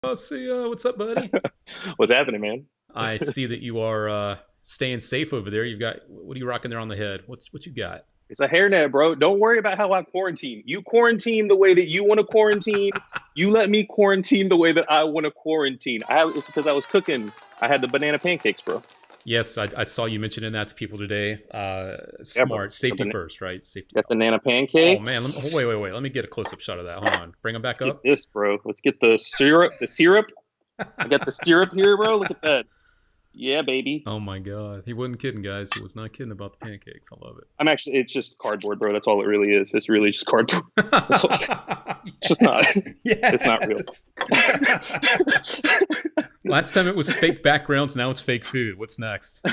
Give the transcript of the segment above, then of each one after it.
Garcia, what's up, buddy? What's happening, man? I see that you are staying safe over there. You've got what are you rocking there on the head? What you got? It's a hairnet, bro. Don't worry about how I quarantine. You quarantine the way that you want to quarantine. You let me quarantine the way that I want to quarantine. It's because I was cooking. I had the banana pancakes, bro. Yes, I saw you mentioning that to people today. Yeah, bro. Smart, safety first, right? Safety. Got banana Oh man, pancakes. wait. Let me get a close up shot of that. Hold on, bring them Let's back get up. this, bro. Let's get the syrup. The syrup. I got the syrup here, bro. Look at that. Yeah, baby. Oh my god, he wasn't kidding, guys. He was not kidding about the pancakes. I love I'm actually. It's just cardboard, bro. That's all it really is. It's really just cardboard. It's just not. it. It's not real. Yes, yes. Last time it was fake backgrounds. Now it's fake food. What's next?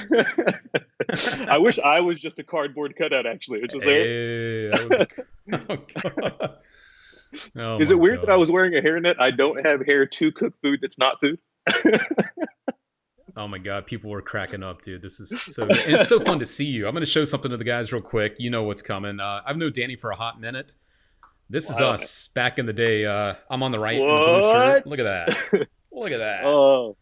I wish I was just a cardboard cutout. Actually, it was just there. Hey, that would be, oh god. Oh Is my it weird that I god. was wearing a hairnet? I don't have hair to cook food that's not food. Oh my god, people were cracking up, dude. This is so good. And it's so fun to see you. I'm going to show something to the guys real quick. You know what's coming. I've known Danny for a hot minute. This is Wild, man. us back in the day. I'm on the right in the blue shirt. What? Look at that. Look at that. Oh,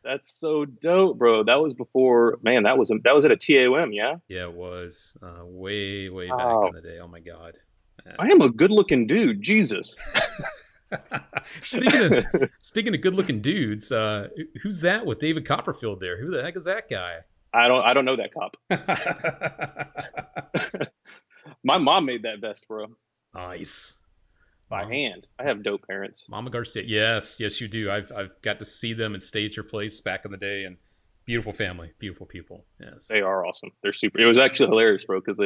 that's so dope, bro. That was before, man. That was at a TAOM, yeah. Yeah, it was way back in Wow, the day. Oh my god. Yeah. I am a good-looking dude. Jesus. speaking of speaking of good-looking dudes, who's that with David Copperfield there? Who the heck is that guy? I don't know that cop. My mom made that vest, bro, Nice. by Mom, hand. I have dope parents. Mama Garcia. Yes, you do. I've got to see them and stay at your place back in the day, and beautiful family, beautiful people. Yes. They are awesome. They're super. It was actually hilarious, bro, because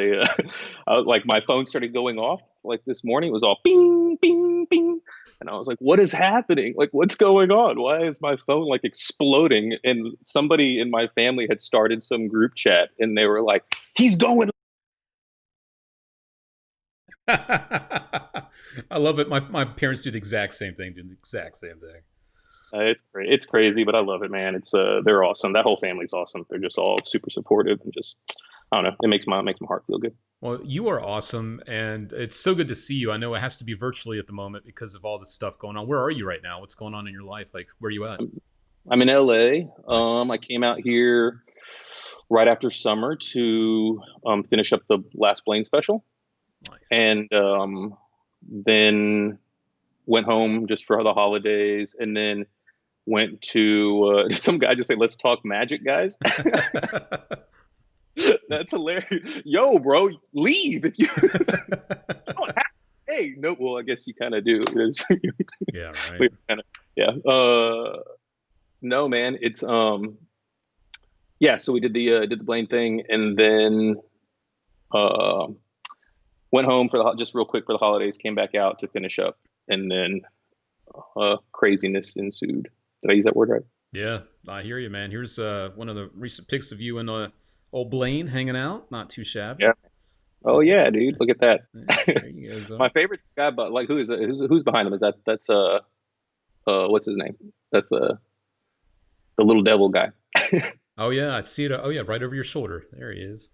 like my phone started going off like this morning. It was all ping, ping, ping, and I was like, "What is happening? Like, what's going on? Why is my phone like exploding?" And somebody in my family had started some group chat, and they were like, "He's going." I love it. My parents do the exact same thing. Do the exact same thing. It's great. It's crazy, but I love it, man. They're awesome. That whole family's awesome. They're just all super supportive and just I don't know. It makes my heart feel good. Well, you are awesome, and it's so good to see you. I know it has to be virtually at the moment because of all the stuff going on. Where are you right now? What's going on in your life? Like, where are you at? I'm in LA. Nice, I came out here right after summer to finish up the last Blaine special, nice. and then went home just for the holidays, and then went to some guy just say, "Let's talk magic, guys." That's hilarious. Yo, bro, leave if you, you don't have to stay. No, well, I guess you kind of do. Yeah, right. We kinda, yeah. No, man, it's yeah. So we did the Blaine thing, and then uh, went home for just real quick for the holidays. Came back out to finish up, and then craziness ensued. Did I use that word right? Yeah, I hear you, man. Here's one of the recent pics of you and old Blaine hanging out. Not too shabby. Yeah. Oh yeah, dude. Look at that. Yeah, there you go, My Zo. favorite guy, but like, who's behind him? Is that's what's his name? That's the little devil guy. Oh yeah, I see it. Oh yeah, right over your shoulder. There he is.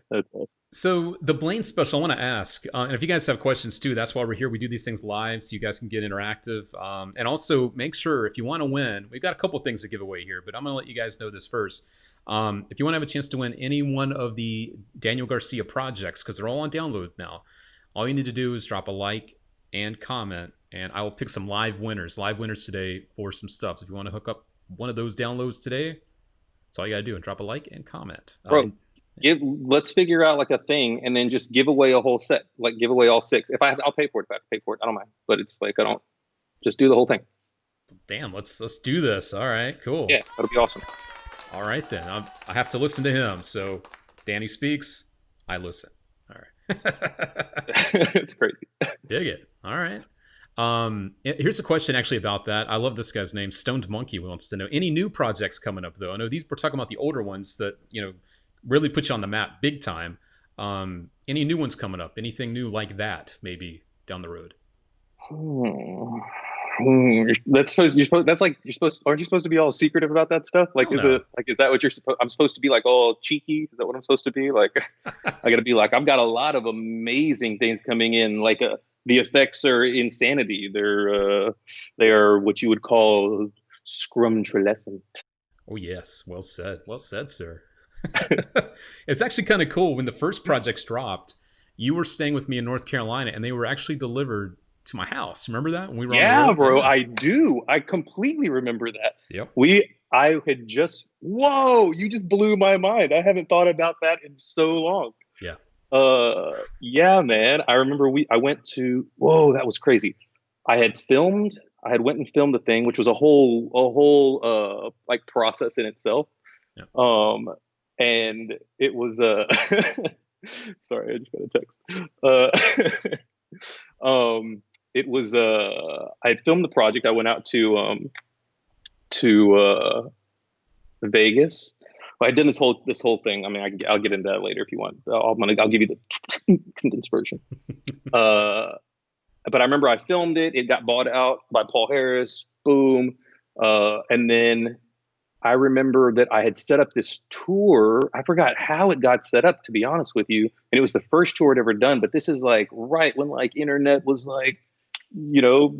That's awesome. So the Blaine special, I want to ask, and if you guys have questions too, that's why we're here. We do these things live, so you guys can get interactive, and also make sure if you want to win, we've got a couple things to give away here, but I'm going to let you guys know this first. If you want to have a chance to win any one of the Daniel Garcia projects, because they're all on download now, all you need to do is drop a like and comment, and I will pick some live winners today for some stuff. So if you want to hook up one of those downloads today, that's all you got to do, and drop a like and comment. Bro, let's figure out like a thing and then just give away a whole set. Like give away all six. If I have, I'll pay for it. If I have to pay for it, I don't mind. But it's like I don't just do the whole thing. Damn, let's do this. All right, cool. Yeah, that'll be awesome. All right then. I have to listen to him. So Danny speaks, I listen. All right. It's crazy. Dig it. All right. Here's a question actually about that. I love this guy's name. Stoned Monkey wants to know any new projects coming up though. I know these we're talking about the older ones that really put you on the map big time. Any new ones coming up? Anything new like that maybe down the road? Hmm. That's supposed. You're supposed. That's like you're supposed. Aren't you supposed to be all secretive about that stuff? I Like, don't is know. it like is that what you're supposed? I'm supposed to be like all cheeky? Is that what I'm supposed to be like? I got to be like I've got a lot of amazing things coming in. Like the effects are insanity. They are what you would call scrumtrelescent. Oh yes, well said, sir. It's actually kind of cool when the first projects dropped. You were staying with me in North Carolina, and they were actually delivered to my house. Remember that when we were on the Yeah, road? bro, Yeah. I do. I completely remember that. Yep. I had just, whoa, you just blew my mind. I haven't thought about that in so long. Yeah. Yeah, man. I remember I went to, whoa, that was crazy. I had filmed, I had went and filmed the thing, which was a whole like process in itself. Yeah. And it was, sorry, I just got a text. Um, it was, I had filmed the project. I went out to Vegas. I'd done this whole thing. I mean, I'll get into that later if you want. I'll give you the condensed version. Uh, but I remember I filmed it. It got bought out by Paul Harris. Boom. And then I remember that I had set up this tour. I forgot how it got set up, to be honest with you. And it was the first tour I'd ever done. But this is like right when like internet was like, you know,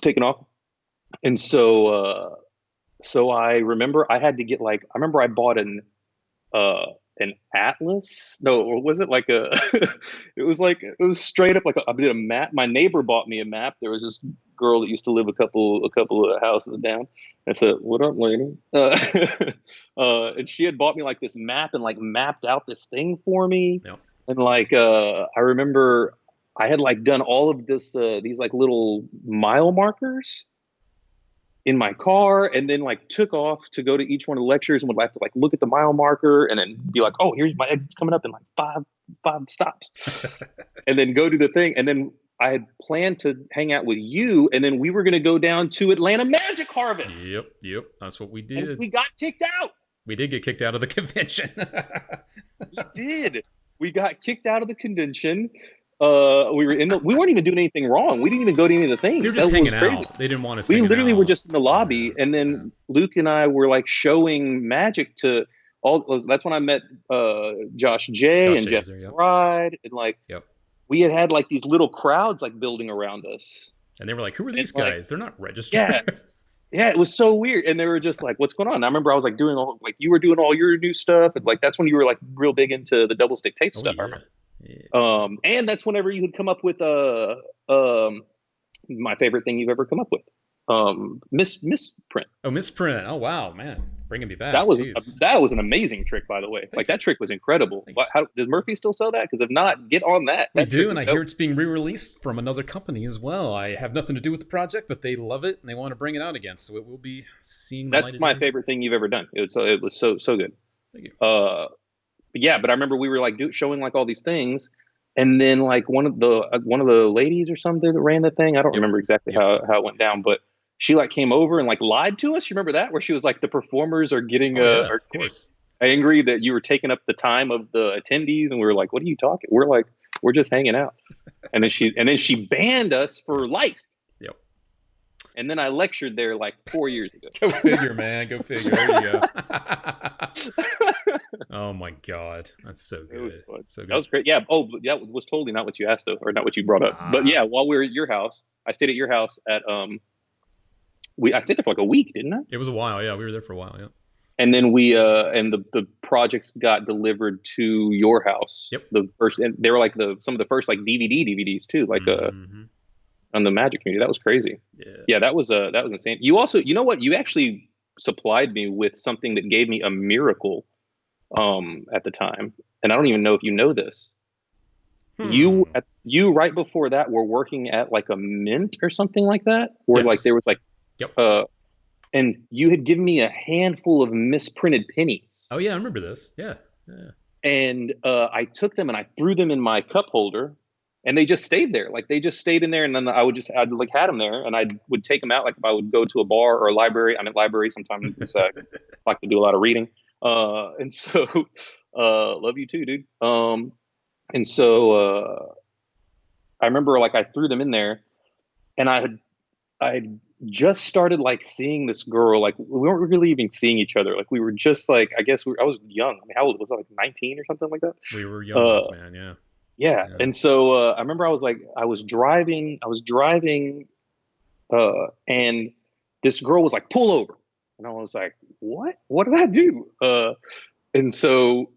taking off. And so I remember I had to get like I remember I bought an atlas. No, or was it like a? It was straight up like I did a map. My neighbor bought me a map. There was this girl that used to live a couple of houses down. I said, "What up, lady?" And she had bought me like this map and like mapped out this thing for me. Yep. And like I remember I had like done all of this these like little mile markers in my car and then like took off to go to each one of the lectures and would have to like look at the mile marker and then be like, oh, here's my exit's coming up in like five stops. And then go to the thing. And then I had planned to hang out with you and then we were going to go down to Atlanta Magic Harvest. Yep. Yep. That's what we And did. we got kicked out. We did get kicked out of the convention. We did. We got kicked out of the convention. We weren't even doing anything wrong. We didn't even go to any of the We were things. just That was hanging crazy. out. They didn't want us We hanging literally were out. just in the lobby, and Yeah. then Luke and I were like showing magic to all. That's when I met Josh J Josh and J Jeff was there. Yep. Bride, and like Yep. we had like these little crowds like building around us, And they were like, "Who are and these like guys? They're not registered." yeah, yeah, it was so weird, and they were just like, "What's going on?" And I remember I was like doing all like you were doing all your new stuff, and like that's when you were like real big into the double stick tape Oh stuff. I yeah. remember. Yeah. And that's whenever you had come up with my favorite thing you've ever come up with, misprint. Oh, misprint. Oh wow, man, bringing me That back. was Jeez. that was an amazing trick, by the way. Like Thank you. that trick was incredible. Thanks. How does Murphy still sell that? Because if not, get on that. We That trick do, and was I hear dope. it's being re-released from another company as well. I have nothing to do with the project, but they love it and they want to bring it out again. So it will be seeing the light That's of my day again. favorite thing you've ever done. It was so good. Thank you. But yeah, but I remember we were like showing like all these things, and then like one of the ladies or something that ran the thing. I don't Yep. remember exactly Yep. how it went down, but she like came over and like lied to us. You remember that where she was like the performers Oh yeah, are of getting course. angry that you were taking up the time of the attendees, and we were like, "What are you talking?" We're like, "We're just hanging out," and then she banned us for Yep. life. Yep. And then I lectured there like 4 years ago. Go figure, man. Go figure. There you go. Oh my god, that's so It was good. fun. So That good. was great. Yeah. Oh, but that was totally not what you asked though, or not what you brought up. But Ah, yeah, while we were at your house, I stayed at your house at I stayed there for like a week, didn't I? it was a while. Yeah, we were there for a while. Yeah. And then and the projects got delivered to your house. Yep. The first, and they were like some of the first like DVDs too, like Mm-hmm. on the Magic community. That was crazy. Yeah. Yeah, that was insane. You also, you know what? You actually supplied me with something that gave me a miracle at the time, and I don't even know if you know this. Hmm. You right before that were working at like a mint or something like that, where like Yes. there was like Yep. and you had given me a handful of misprinted pennies, Oh yeah, I remember this. Yeah. Yeah. and I took them and I threw them in my cup holder, and they just stayed there. Like they just stayed in there, and then I'd like had them there, and I would take them out. Like if I would go to a bar or a library, I'm at library sometimes. I like to do a lot of reading, and so love you too, dude. And so I remember like I threw them in there, and I had I just started like seeing this girl. Like we weren't really even seeing each other. Like we were just like, I guess I was young. I mean, how old was I? Like 19 or something like that. We were young ones, Uh, man. Yeah. yeah. Yeah. And so I remember I was driving, and this girl was like, pull over. And I was like, what? What did I do? And so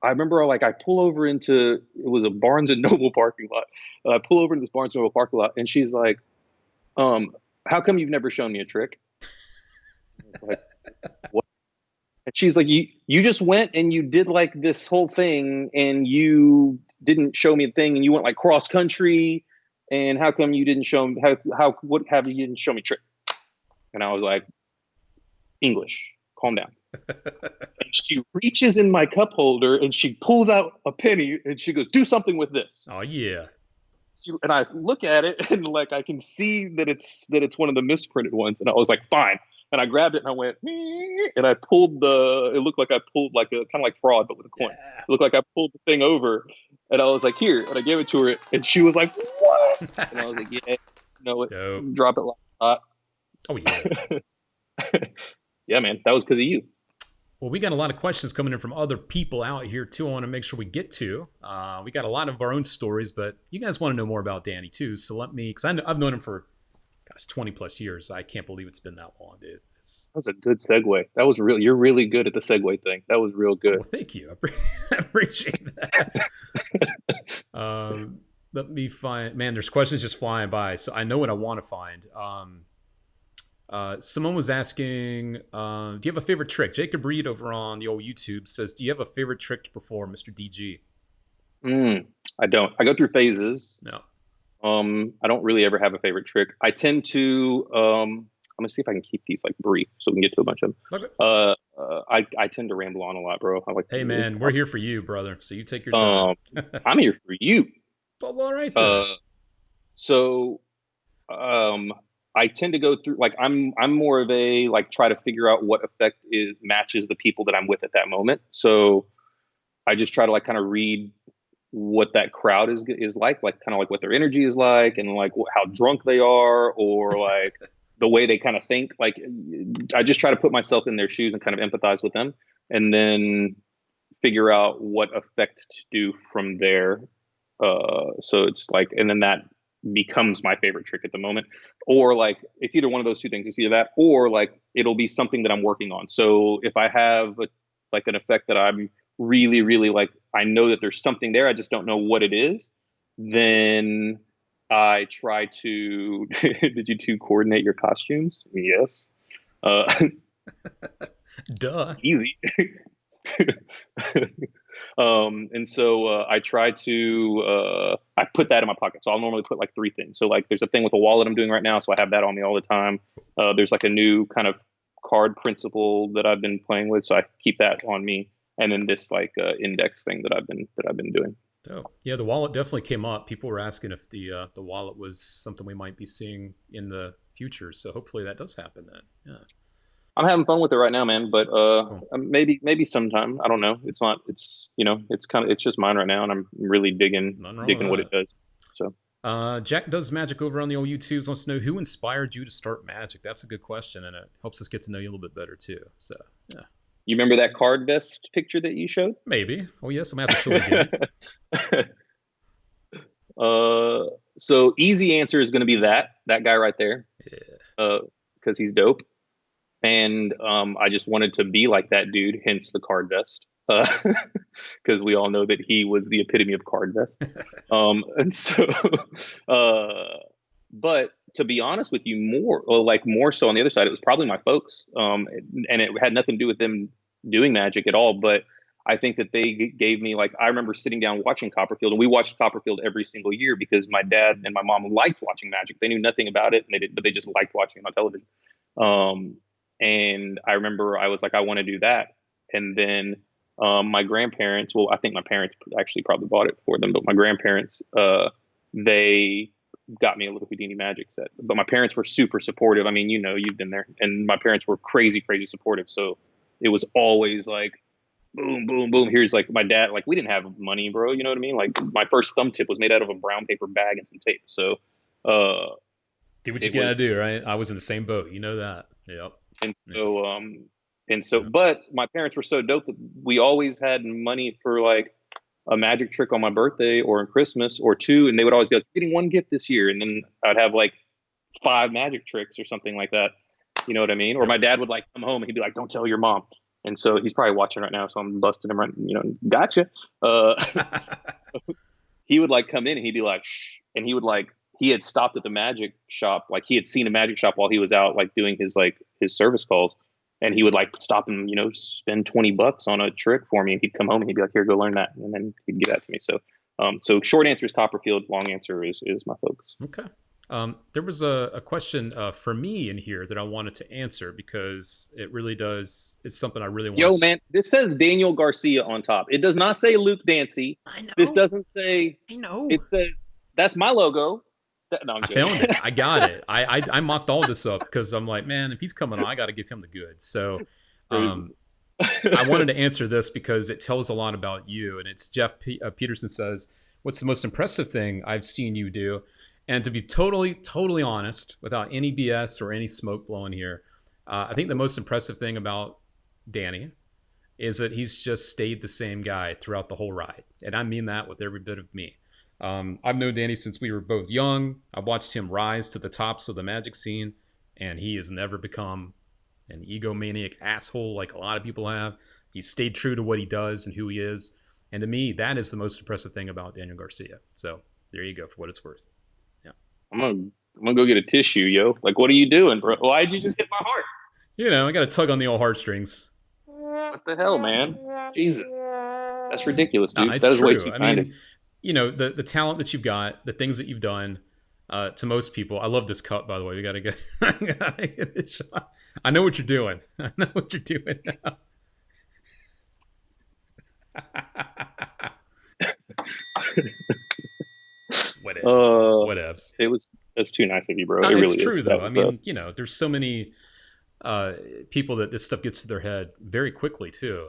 I remember like I pull over into, it was a Barnes and Noble parking lot. I pull over into this Barnes and Noble parking lot, and she's like, um, how come you've never shown me a trick? I was like, what? And she's like, you just went and you did like this whole thing and you didn't show me a thing, and you went like cross country, and how come you didn't show me how what have you didn't show me trick? And I was like, English, calm down. And she reaches in my cup holder and she pulls out a penny and she goes, do something with this. Oh yeah. And I look at it and like I can see that it's one of the misprinted ones. And I was like, fine. And I grabbed it and I went, "Meh," and I pulled it looked like I pulled like a kind of like fraud, but with a coin. It looked like I pulled the thing over, and I was like, here. And I gave it to her, and she was like, what? And I was like, yeah, you know it. Dope. Drop it like hot. Oh yeah. Yeah, man. That was because of you. Well, we got a lot of questions coming in from other people out here too. I want to make sure we get to. We got a lot of our own stories, but you guys want to know more about Danny too. So let me, because I've known him for, gosh, 20 plus years. I can't believe it's been that long, dude. That was a good segue. That was real. You're really good at the segue thing. That was real good. Well, thank you. I appreciate that. Let me find. Man, there's questions just flying by, so I know what I want to find. Someone was asking, do you have a favorite trick? Jacob Reed over on the old YouTube says, do you have a favorite trick to perform, Mr. DG? I don't. I go through phases. No. I don't really ever have a favorite trick. I tend to. I'm gonna see if I can keep these like brief so we can get to a bunch of them. Okay. I tend to ramble on a lot, bro. I like. Hey man, we're here for you, brother. So you take your time. I'm here for you. Well, all right then. So, I tend to go through like I'm more of a like try to figure out what effect matches the people that I'm with at that moment. So I just try to like kind of read what that crowd is like kind of like what their energy is like, and like how drunk they are, or like the way they kind of think. Like I just try to put myself in their shoes and kind of empathize with them, and then figure out what effect to do from there. So it's like, and then that becomes my favorite trick at the moment, or like it's either one of those two things. It's either that, or like it'll be something that I'm working on. So if I have like an effect that I'm really, really like, I know that there's something there, I just don't know what it is, then I try to. Did you two coordinate your costumes? Yes. Duh. Easy. And so I try to I put that in my pocket. So I'll normally put like three things. So like there's a thing with the wallet I'm doing right now, so I have that on me all the time. There's like a new kind of card principle that I've been playing with, so I keep that on me. And then this like index thing that I've been doing. Oh yeah, the wallet definitely came up. People were asking if the wallet was something we might be seeing in the future. So hopefully that does happen then. Yeah. I'm having fun with it right now, man. But Cool. maybe sometime. I don't know. It's not. It's it's just mine right now, and I'm really digging what it does. So. Jack Does Magic over on the old YouTubes wants to know who inspired you to start Magic. That's a good question, and it helps us get to know you a little bit better too. So yeah. You remember that card vest picture that you showed? Maybe. Oh yes, I'm gonna have to show it again. So easy answer is going to be that guy right there. Yeah. Because he's dope. And I just wanted to be like that dude, hence the card vest. Because we all know that he was the epitome of card vest. And so, but to be honest with you, more so on the other side, it was probably my folks. And it had nothing to do with them doing Magic at all. But I think that they gave me, like, I remember sitting down watching Copperfield, and we watched Copperfield every single year because my dad and my mom liked watching Magic. They knew nothing about it, but they just liked watching it on television. And I remember I was like, I want to do that. And then my grandparents, well, I think my parents actually probably bought it for them, but my grandparents, they got me a little Houdini Magic set. But my parents were super supportive. I mean, you've been there. And my parents were crazy, crazy supportive. So it was always like, boom, boom, boom. Here's like my dad, like we didn't have money, bro. You know what I mean? Like my first thumb tip was made out of a brown paper bag and some tape. So Do what you It was, gotta do, right? I was in the same boat. You know that. Yep. and Yeah. so Yeah. but my parents were so dope that we always had money for like a magic trick on my birthday or on Christmas or two, and they would always be like, "Getting one gift this year," and then I'd have like five magic tricks or something like that. You know what I mean? Or Yep. my dad would like come home and he'd be like, "Don't tell your mom." And so he's probably watching right now, so I'm busting him right. Gotcha. He would like come in and he'd be like, "Shh," and he would like he had stopped at the magic shop, like he had seen a magic shop while he was out like doing his service calls, and he would like stop and spend $20 on a trick for me, and he'd come home and he'd be like, "Here, go learn that," and then he'd get that to me. So short answer is Copperfield. Long answer is my folks. Okay. There was a question for me in here that I wanted to answer because it really does. It's something I really want Yo, to. man, this says Daniel Garcia on top. It does not say Luke Dancy. I This know. doesn't say. I know. It says that's my logo. No, I'm I joking. found it. I got it. I mocked all this up because I'm like, man, if he's coming on, I got to give him the goods. So, Crazy. I wanted to answer this because it tells a lot about you. And it's Peterson says, "What's the most impressive thing I've seen you do?" And to be totally honest, without any BS or any smoke blowing here, I think the most impressive thing about Danny is that he's just stayed the same guy throughout the whole ride. And I mean that with every bit of me. I've known Danny since we were both young. I've watched him rise to the tops of the magic scene, and he has never become an egomaniac asshole like a lot of people have. He's stayed true to what he does and who he is. And to me, that is the most impressive thing about Daniel Garcia. So there you go for what it's worth. Yeah. I'm gonna go get a tissue, yo. Like, what are you doing, bro? Why'd you just hit my heart? I got to tug on the old heartstrings. What the hell, man? Jesus, that's ridiculous, dude. It's That is way true. too I kind of mean, the talent that you've got, the things that you've done, to most people. I love this cup, by the way. We got to get, gotta get a shot. I know what you're doing. I know what you're doing now. Whatevs. you. Whatevs. That's too nice of you, bro. No, It it's really is. true That though. I was mean, there's so many people that this stuff gets to their head very quickly too.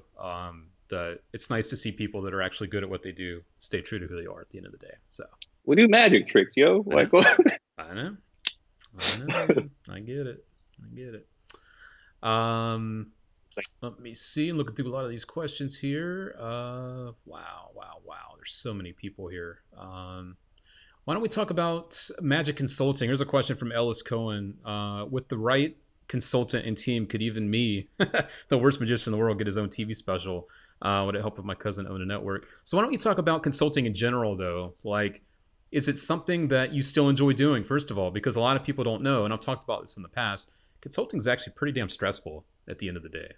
That it's nice to see people that are actually good at what they do stay true to who they are at the end of the day. So we do magic tricks, yo. I know, Like, what? I know, I know, man. I get it. I get it. Let me see. Looking through a lot of these questions here. Wow. There's so many people here. Why don't we talk about magic consulting? Here's a question from Ellis Cohen. With the right consultant and team, could even me, the worst magician in the world, get his own TV special? Would it help if my cousin owned a network? So why don't we talk about consulting in general, though? Like, is it something that you still enjoy doing, first of all? Because a lot of people don't know, and I've talked about this in the past, consulting is actually pretty damn stressful at the end of the day.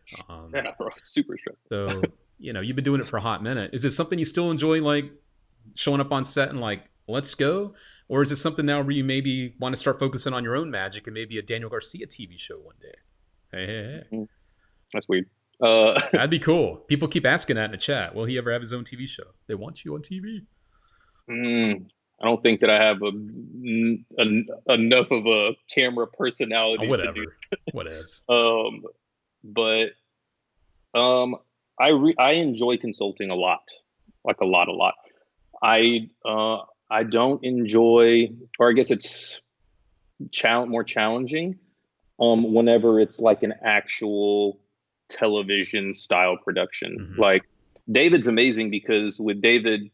Yeah, bro, it's super stressful. So, you've been doing it for a hot minute. Is it something you still enjoy, like showing up on set and like, let's go? Or is it something now where you maybe want to start focusing on your own magic and maybe a Daniel Garcia TV show one day? Hey. That's weird. That'd be cool. People keep asking that in the chat. Will he ever have his own TV show? They want you on TV. I don't think that I have enough of a camera personality whatever. to do. Whatevs. But I enjoy consulting a lot, like a lot. I don't enjoy, or I guess it's more challenging. Whenever it's like an actual television style production. Mm-hmm. Like David's amazing because with David,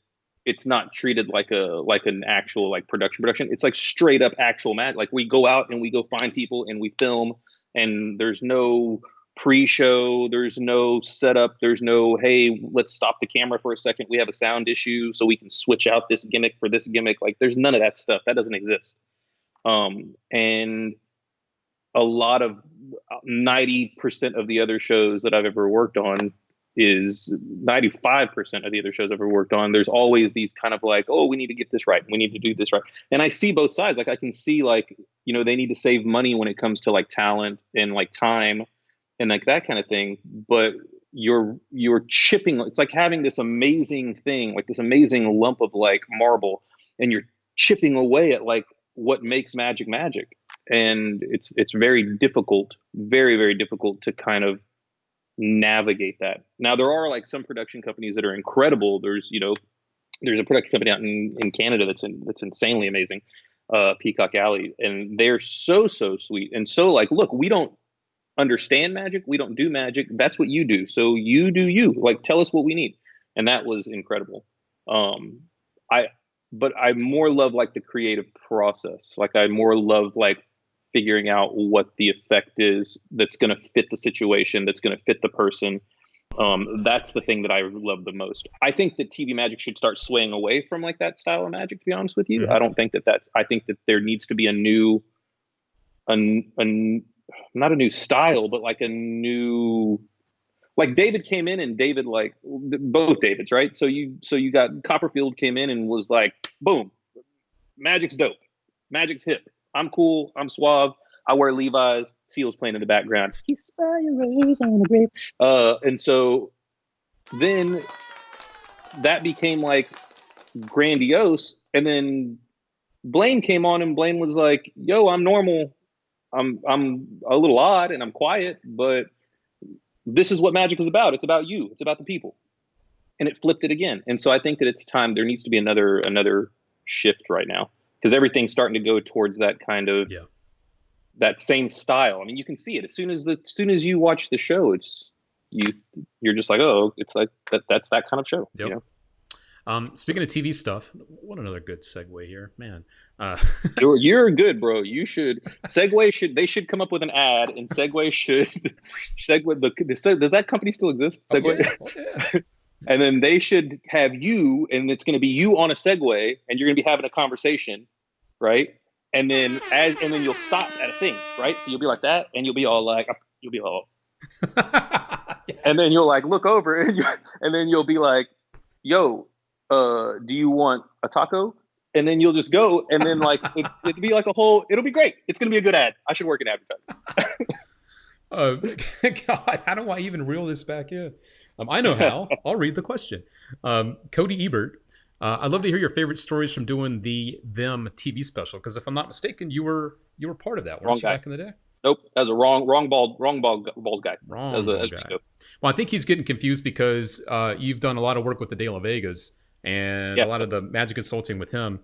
it's not treated like an actual like production. It's like straight up actual magic. Like we go out and we go find people and we film, and there's no pre-show, there's no setup, there's no, hey, let's stop the camera for a second, we have a sound issue so we can switch out this gimmick for this gimmick. Like there's none of that stuff. That doesn't exist. And a lot of 90% of the other shows that I've ever worked on is 95% of the other shows I've ever worked on. There's always these kind of like, oh, we need to get this right. We need to do this right. And I see both sides. Like I can see like, they need to save money when it comes to like talent and like time and like that kind of thing. But you're chipping. It's like having this amazing thing, like this amazing lump of like marble, and you're chipping away at like what makes magic. And it's very difficult, very, very difficult to kind of navigate that. Now there are like some production companies that are incredible. There's a production company out in Canada that's insanely amazing. Peacock Alley, and they're so sweet and so like, look, we don't understand magic, we don't do magic. That's what you do. So you do you. Like, tell us what we need, and that was incredible. I but I more love like the creative process. Like I more love like figuring out what the effect is that's going to fit the situation, that's going to fit the person. That's the thing that I love the most. I think that TV magic should start swaying away from like that style of magic. To be honest with you, I Mm-hmm. don't think that that's. I think that there needs to be a not a new style, but like a new. Like David came in, and David like both Davids, right? So you got Copperfield came in and was like, boom, magic's dope, magic's hip. I'm cool. I'm suave. I wear Levi's. Seal's playing in the background. He spy a rose on a grave. And so then that became like grandiose. And then Blaine came on, and Blaine was like, "Yo, I'm normal. I'm a little odd, and I'm quiet, but this is what magic is about. It's about you. It's about the people." And it flipped it again. And so I think that it's time. There needs to be another shift right now, because everything's starting to go towards that kind of Yeah. that same style. I mean, you can see it as soon as you watch the show. You're just like, oh, it's like that's that kind of show. You Yep. know, Speaking of TV stuff, what another good segue here, man. Uh, you're good, bro. You should Segway they should come up with an ad, and Segway should Segway does that company still exist? oh Segway. yeah, oh yeah. And then they should have you, and it's going to be you on a Segway, and you're going to be having a conversation, right? And then you'll stop at a thing, right? So you'll be like that, and you'll be all like, you'll be all, and Yes. then you'll like look over, and then you'll be like, "Yo, do you want a taco?" And then you'll just go, and then like it'll be like a whole. It'll be great. It's going to be a good ad. I should work in Uh, God, how do I even reel this back in? I know advertising. how. I'll read the question. Cody Ebert, I'd love to hear your favorite stories from doing the Them TV special, because if I'm not mistaken, you were part of that, Wrong weren't you, guy. back in the day? Nope, that was a wrong bald guy. Wrong That was ball a guy. dope. Well, I think he's getting confused because you've done a lot of work with the De La Vegas and a Yeah, lot of the magic consulting with him.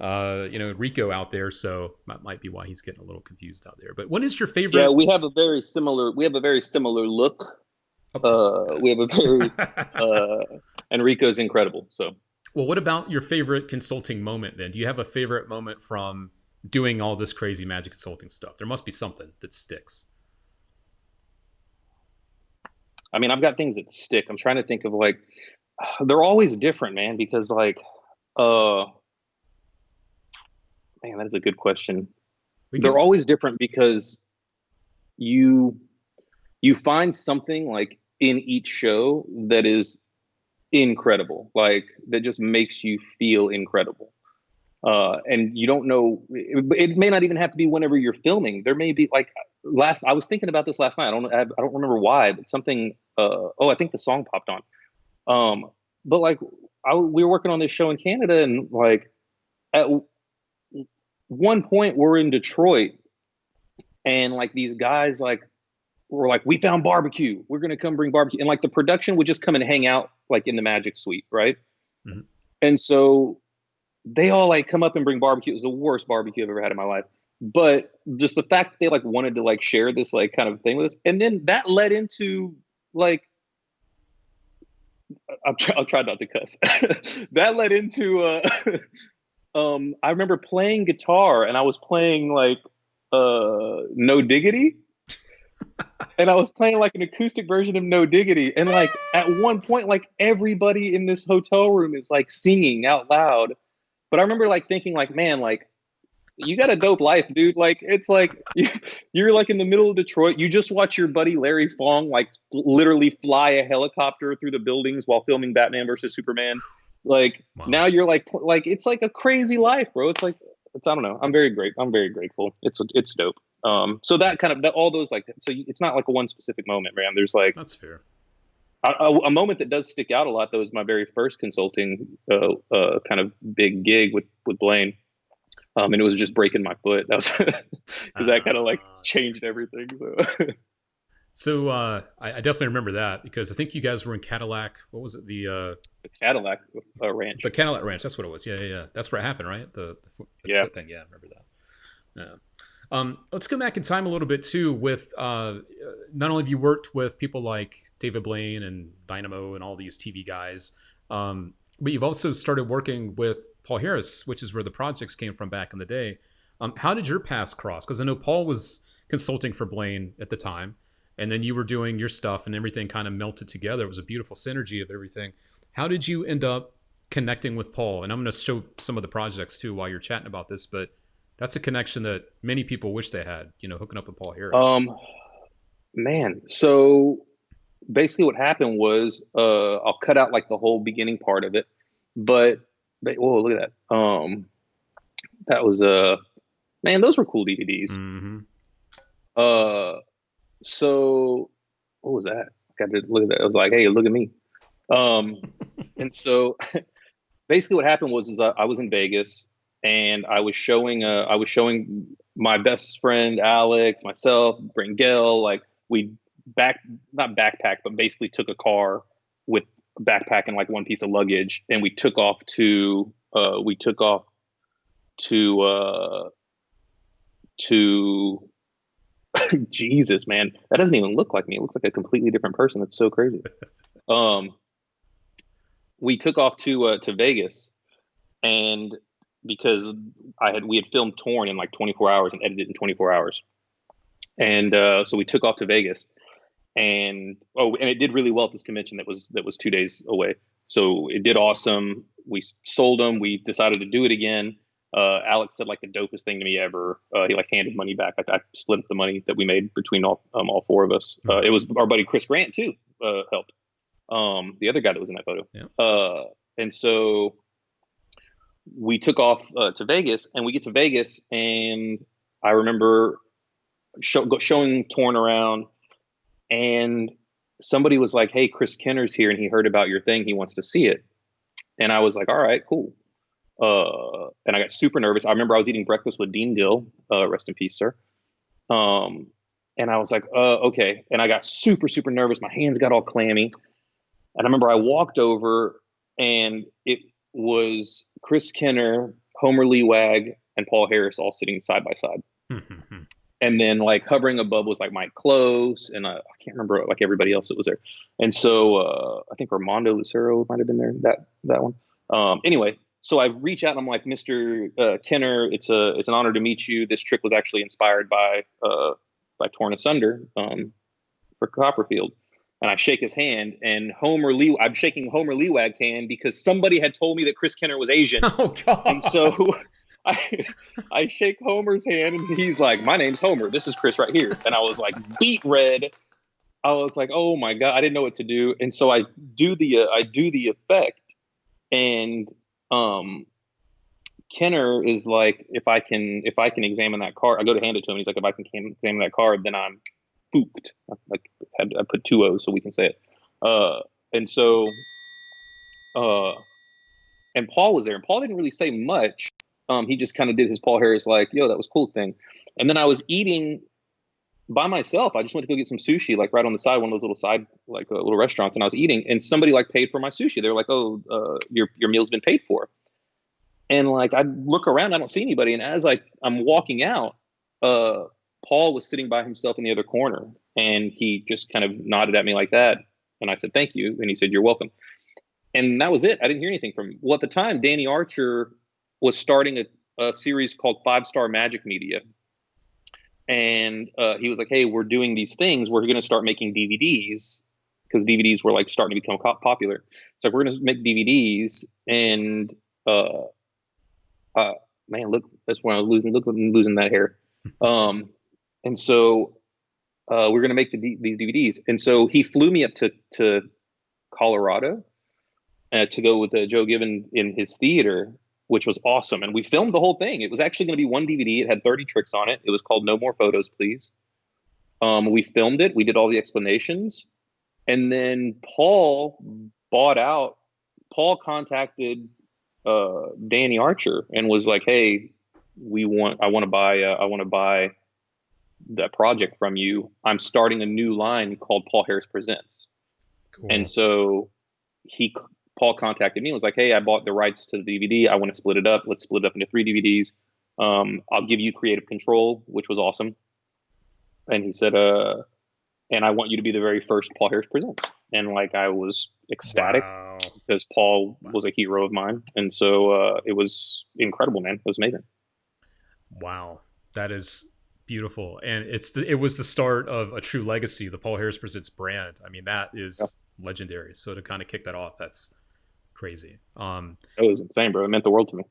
Rico out there, so that might be why he's getting a little confused out there. But what is your yeah. favorite? We have a very similar look. Up top. We have a very Enrico's incredible. So Well, what about your favorite consulting moment then? Do you have a favorite moment from doing all this crazy magic consulting stuff? There must be something that sticks. I mean, I've got things that stick. I'm trying to think of like they're always different, man. Because like, uh, man, that is a good question. We They're can. always different because you you find something like in each show that is incredible, like that just makes you feel incredible. And you don't know, it may not even have to be whenever you're filming. There may be like last I was thinking about this last night. I don't remember why, but something oh, I think the song popped on. But like we were working on this show in Canada, and like at one point we're in Detroit, and like these guys like were like, we found barbecue, we're gonna come bring barbecue, and like the production would just come and hang out like in the magic suite, right? Mhm. And so they all like come up and bring barbecue. It was the worst barbecue I've ever had in my life. But just the fact that they like wanted to like share this like kind of thing with us, and then that led into like I'll try not to cuss. That led into I remember playing guitar, and I was playing like No Diggity, and I was playing like an acoustic version of No Diggity, and like at one point like everybody in this hotel room is like singing out loud. But I remember like thinking like, man, like you got a dope life, dude. Like it's like you're like in the middle of Detroit. You just watch your buddy Larry Fong like literally fly a helicopter through the buildings while filming Batman versus Superman. Like Wow. now you're like it's like a crazy life, bro. It's like it's I don't know. I'm very grateful. It's dope. So that kind of all those like it's not like a one specific moment, man. There's like That's fair. a moment that does stick out a lot, though, is my very first consulting kind of big gig with Blaine. And it was just breaking my foot. That was because that kind of like Uh, changed everything. So. So I definitely remember that because I think you guys were in Cadillac. What was it? The Cadillac Ranch. The Cadillac Ranch. That's what it was. Yeah, yeah, yeah. That's where it happened, right? The Yeah. foot thing. Yeah, I remember that. Yeah. Let's go back in time a little bit too. With not only have you worked with people like David Blaine and Dynamo and all these TV guys, but you've also started working with Paul Harris, which is where the projects came from back in the day. How did your paths cross? Because I know Paul was consulting for Blaine at the time, and then you were doing your stuff, and everything kind of melted together. It was a beautiful synergy of everything. How did you end up connecting with Paul? And I'm going to show some of the projects too while you're chatting about this, but that's a connection that many people wish they had, hooking up with Paul Harris. Um, Man, so basically what happened was, I'll cut out like the whole beginning part of it, but whoa, look at that. That was man, those were cool DVDs. Mm-hmm. Uh, so what was that? I got to look at that. I was like, hey, look at me. Um, and so basically what happened was, I was in Vegas and I was showing my best friend Alex, myself, Bringell, like we back not backpack, but basically took a car with a backpack and like one piece of luggage, and we took off to Jesus, man, that doesn't even look like me. It looks like a completely different person. That's so crazy. Um, we took off to Vegas, and because we had filmed Torn in like 24 hours and edited in 24 hours, and so we took off to Vegas, and it did really well at this convention that was 2 days away. So it did awesome. We sold them. We decided to do it again. Alex said like the dopest thing to me ever. He like handed money back. I split up the money that we made between all four of us. It was our buddy Chris Grant too, helped. The other guy that was in that photo. Yeah. And so we took off to Vegas, and we get to Vegas, and I remember showing Torn around, and somebody was like, "Hey, Chris Kenner's here, and he heard about your thing. He wants to see it." And I was like, "All right, cool." And I got super nervous. I remember I was eating breakfast with Dean Dill, rest in peace, sir. And I was like, okay. And I got super, super nervous. My hands got all clammy. And I remember I walked over, and it was Chris Kenner, Homer Lee Wag, and Paul Harris all sitting side by side. And then like hovering above was like Mike Close, and I can't remember like everybody else that was there. And so I think Armando Lucero might have been there, that one. Anyway, so I reach out and I'm like, Mr. Kenner, it's an honor to meet you. This trick was actually inspired by Torn Asunder for Copperfield. And I shake his hand, and I'm shaking Homer Lee Wag's hand because somebody had told me that Chris Kenner was Asian. Oh, God. And so I shake Homer's hand, and he's like, "My name's Homer. This is Chris right here." And I was like beat red. I was like, "Oh my God," I didn't know what to do. And so I do the effect, and Kenner is like, if I can examine that card, I go to hand it to him. He's like, "If I can examine that card, then I'm spooked." Like I put two O's so we can say it. And so and Paul was there, and Paul didn't really say much. He just kind of did his Paul Harris like, "Yo, that was cool" thing. And then I was eating by myself. I just went to go get some sushi, like right on the side, one of those little side, like little restaurants. And I was eating, and somebody like paid for my sushi. They were like, "Oh, your meal's been paid for." And like, I look around, I don't see anybody. And as I'm walking out, Paul was sitting by himself in the other corner, and he just kind of nodded at me like that. And I said, "Thank you." And he said, "You're welcome." And that was it. I didn't hear anything from him. Well, at the time, Danny Archer was starting a series called 5-Star Magic Media. And he was like, "Hey, we're doing these things. We're going to start making DVDs," because DVDs were like starting to become popular. So we're going to make DVDs. And man, look, that's when I was losing. Look, I'm losing that hair. And so we're going to make these DVDs. And so he flew me up to Colorado to go with Joe Given in his theater, which was awesome. And we filmed the whole thing. It was actually going to be one DVD. It had 30 tricks on it. It was called No More Photos, Please. We filmed it. We did all the explanations. And then Paul contacted Danny Archer and was like, "Hey, I want to buy that project from you, I'm starting a new line called Paul Harris Presents. And Cool. so he Paul contacted me and was like, "Hey, I bought the rights to the DVD. I want to split it up. Let's split it up into 3 DVDs. I'll give you creative control," which was awesome. And he said, "And I want you to be the very first Paul Harris Presents." And like I was ecstatic Wow. because Paul Wow. was a hero of mine, and so it was incredible, man. It was amazing. Wow. That is beautiful. And it was the start of a true legacy, the Paul Harris Presents brand. I mean, that Yeah, is legendary. So to kind of kick that off, that's crazy. it was insane, bro. It meant the world to me.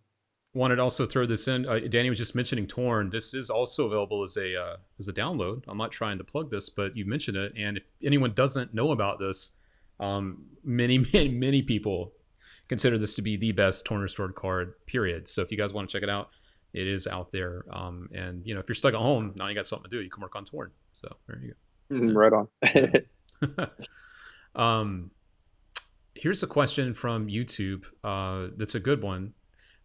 Wanted to also throw this in. Danny was just mentioning Torn. This is also available as a download. I'm not trying to plug this, but you mentioned it. And if anyone doesn't know about this, many people consider this to be the best Torn Restored card. Period. So if you guys want to check it out, it is out there. And if you're stuck at home, now you got something to do. You can work on Torn. So there you go. Right on. Yeah. um, Here's a question from YouTube. That's a good one.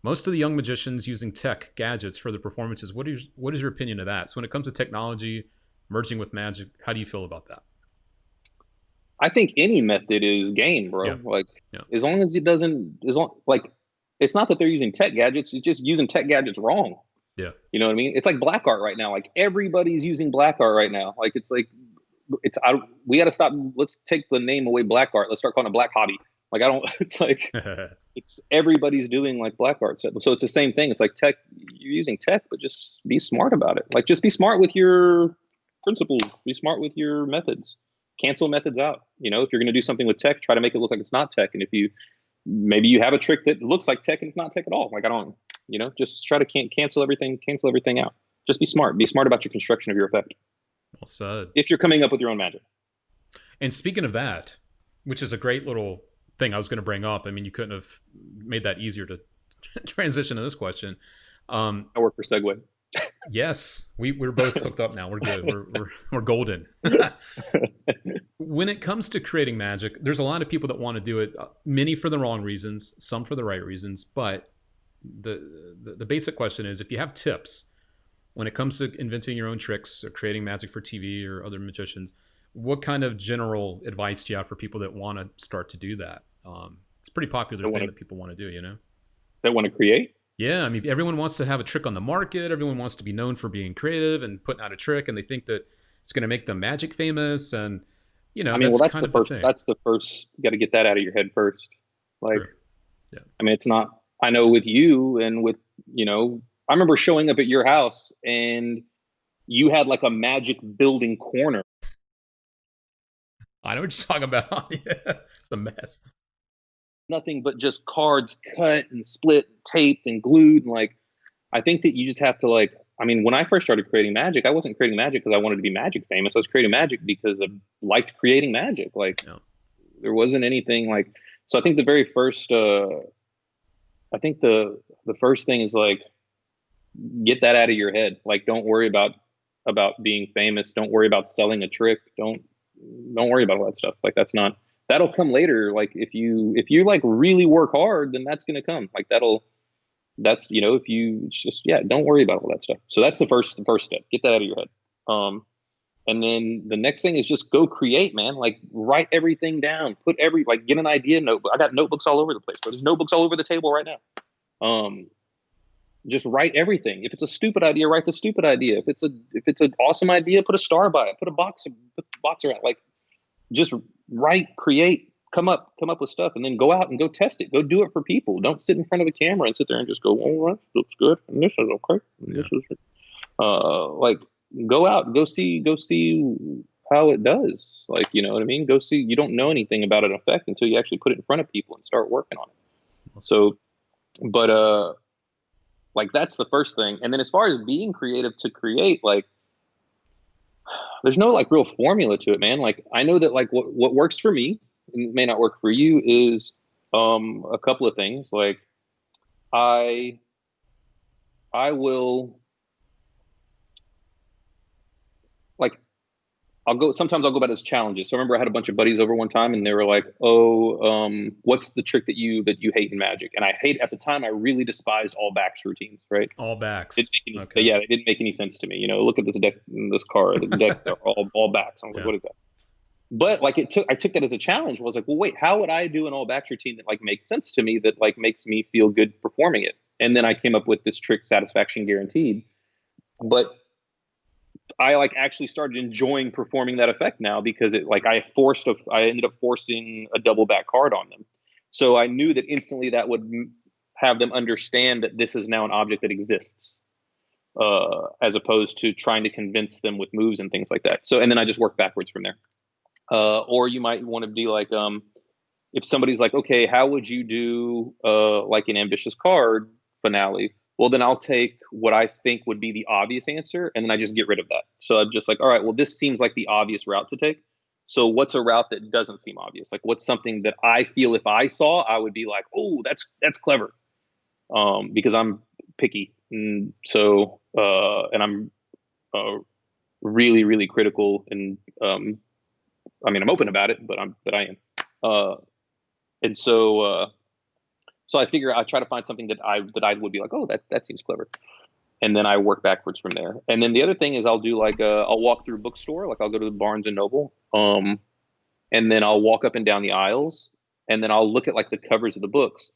Most of the young magicians using tech gadgets for their performances. What is your opinion of that? So when it comes to technology merging with magic, how do you feel about that? I think any method is game, Yeah, bro. Like yeah, as long as it doesn't, as long like it's not that they're using tech gadgets; it's just using tech gadgets wrong. yeah. You know what I mean? It's like black art right now. Like everybody's using black art right now. Like it's like it's I, we got to stop. Let's take the name away, black art. Let's start calling it black hobby. Like I don't. It's like it's everybody's doing like black art. So it's the same thing. It's like tech. You're using tech, but just be smart about it. Like just be smart with your principles. Be smart with your methods. Cancel methods out. If you're going to do something with tech, try to make it look like it's not tech. And if you maybe you have a trick that looks like tech and it's not tech at all. Like I don't. Just try to cancel everything. Cancel everything out. Just be smart. Be smart about your construction of your effect. Well said. If you're coming up with your own magic. And speaking of that, which is a great little thing I was going to bring up. I mean, you couldn't have made that easier to transition to this question. I work for Segway. Yes, we're both hooked up now. We're good. We're golden. When it comes to creating magic, there's a lot of people that want to do it. Many for the wrong reasons, some for the right reasons. But the basic question is, if you have tips when it comes to inventing your own tricks or creating magic for TV or other magicians, what kind of general advice do you have for people that want to start to do that? It's a pretty popular That thing want that to people want to do. that want to create. Yeah, I mean, everyone wants to have a trick on the market. Everyone wants to be known for being creative and putting out a trick, and they think that it's going to make them magic famous. And I mean, well, that's kind of the thing. that's the first. You got to get that out of your head first. Like, True. Yeah. I mean, it's not. I know with you and with I remember showing up at your house and you had like a magic building corner. I know what you're talking about. Yeah, it's a mess. Nothing but just cards cut and split, taped and glued. And like, I think that you just have to like. I mean, when I first started creating magic, I wasn't creating magic because I wanted to be magic famous. I was creating magic because I liked creating magic. Like, Yeah. there wasn't anything like. So I think the very first. I think the first thing is like get that out of your head. Like, don't worry about being famous. Don't worry about selling a trick. Don't worry about all that stuff. Like that'll come later. Like if you like really work hard, then that's gonna come. Like that's if you just don't worry about all that stuff. So that's the first step. Get that out of your head. And then the next thing is just go create, man. Like write everything down. Get an idea notebook. I got notebooks all over the place, bro. There's notebooks all over the table right now. Just write everything. If it's a stupid idea, write the stupid idea. If it's an awesome idea, put a star by it. Put the box around. Like just write, create, come up with stuff, and then go out and go test it. Go do it for people. Don't sit in front of a camera and sit there and just go, "All right, looks good, and this is okay, and Yeah. this is like go out, go see how it does. Like what I mean. Go see. You don't know anything about an effect until you actually put it in front of people and start working on it. So, but like that's the first thing. And then as far as being creative to create, like there's no like real formula to it, man. Like I know that like what works for me and may not work for you is a couple of things. Like I will like sometimes I'll go about it as challenges. So I remember I had a bunch of buddies over one time and they were like, "Oh, what's the trick that you hate in Magic?" And at the time I really despised all backs routines, right? All backs. Okay. Yeah, it didn't make any sense to me. Look at this deck, this card, the deck, they're all backs. I was like, Yeah. what is that? But like I took that as a challenge. I was like, well, wait, how would I do an all backs routine that like makes sense to me, that like makes me feel good performing it? And then I came up with this trick, Satisfaction Guaranteed. But I like actually started enjoying performing that effect now, because I ended up forcing a double back card on them. So I knew that instantly that would have them understand that this is now an object that exists, as opposed to trying to convince them with moves and things like that. So, and then I just work backwards from there. Or you might want to be like, if somebody's like, okay, how would you do like an ambitious card finale? Well, then I'll take what I think would be the obvious answer, and then I just get rid of that. So I'm just like, all right, well, this seems like the obvious route to take. So what's a route that doesn't seem obvious? Like, what's something that I feel if I saw, I would be like, oh, that's clever, because I'm picky, and and I'm really, really critical, and I mean, I'm open about it, but I am. And so I figure I try to find something that I would be like, oh, that seems clever, and then I work backwards from there. And then the other thing is I'll do like I'll walk through a bookstore, like I'll go to the Barnes and Noble, and then I'll walk up and down the aisles, and then I'll look at like the covers of the books,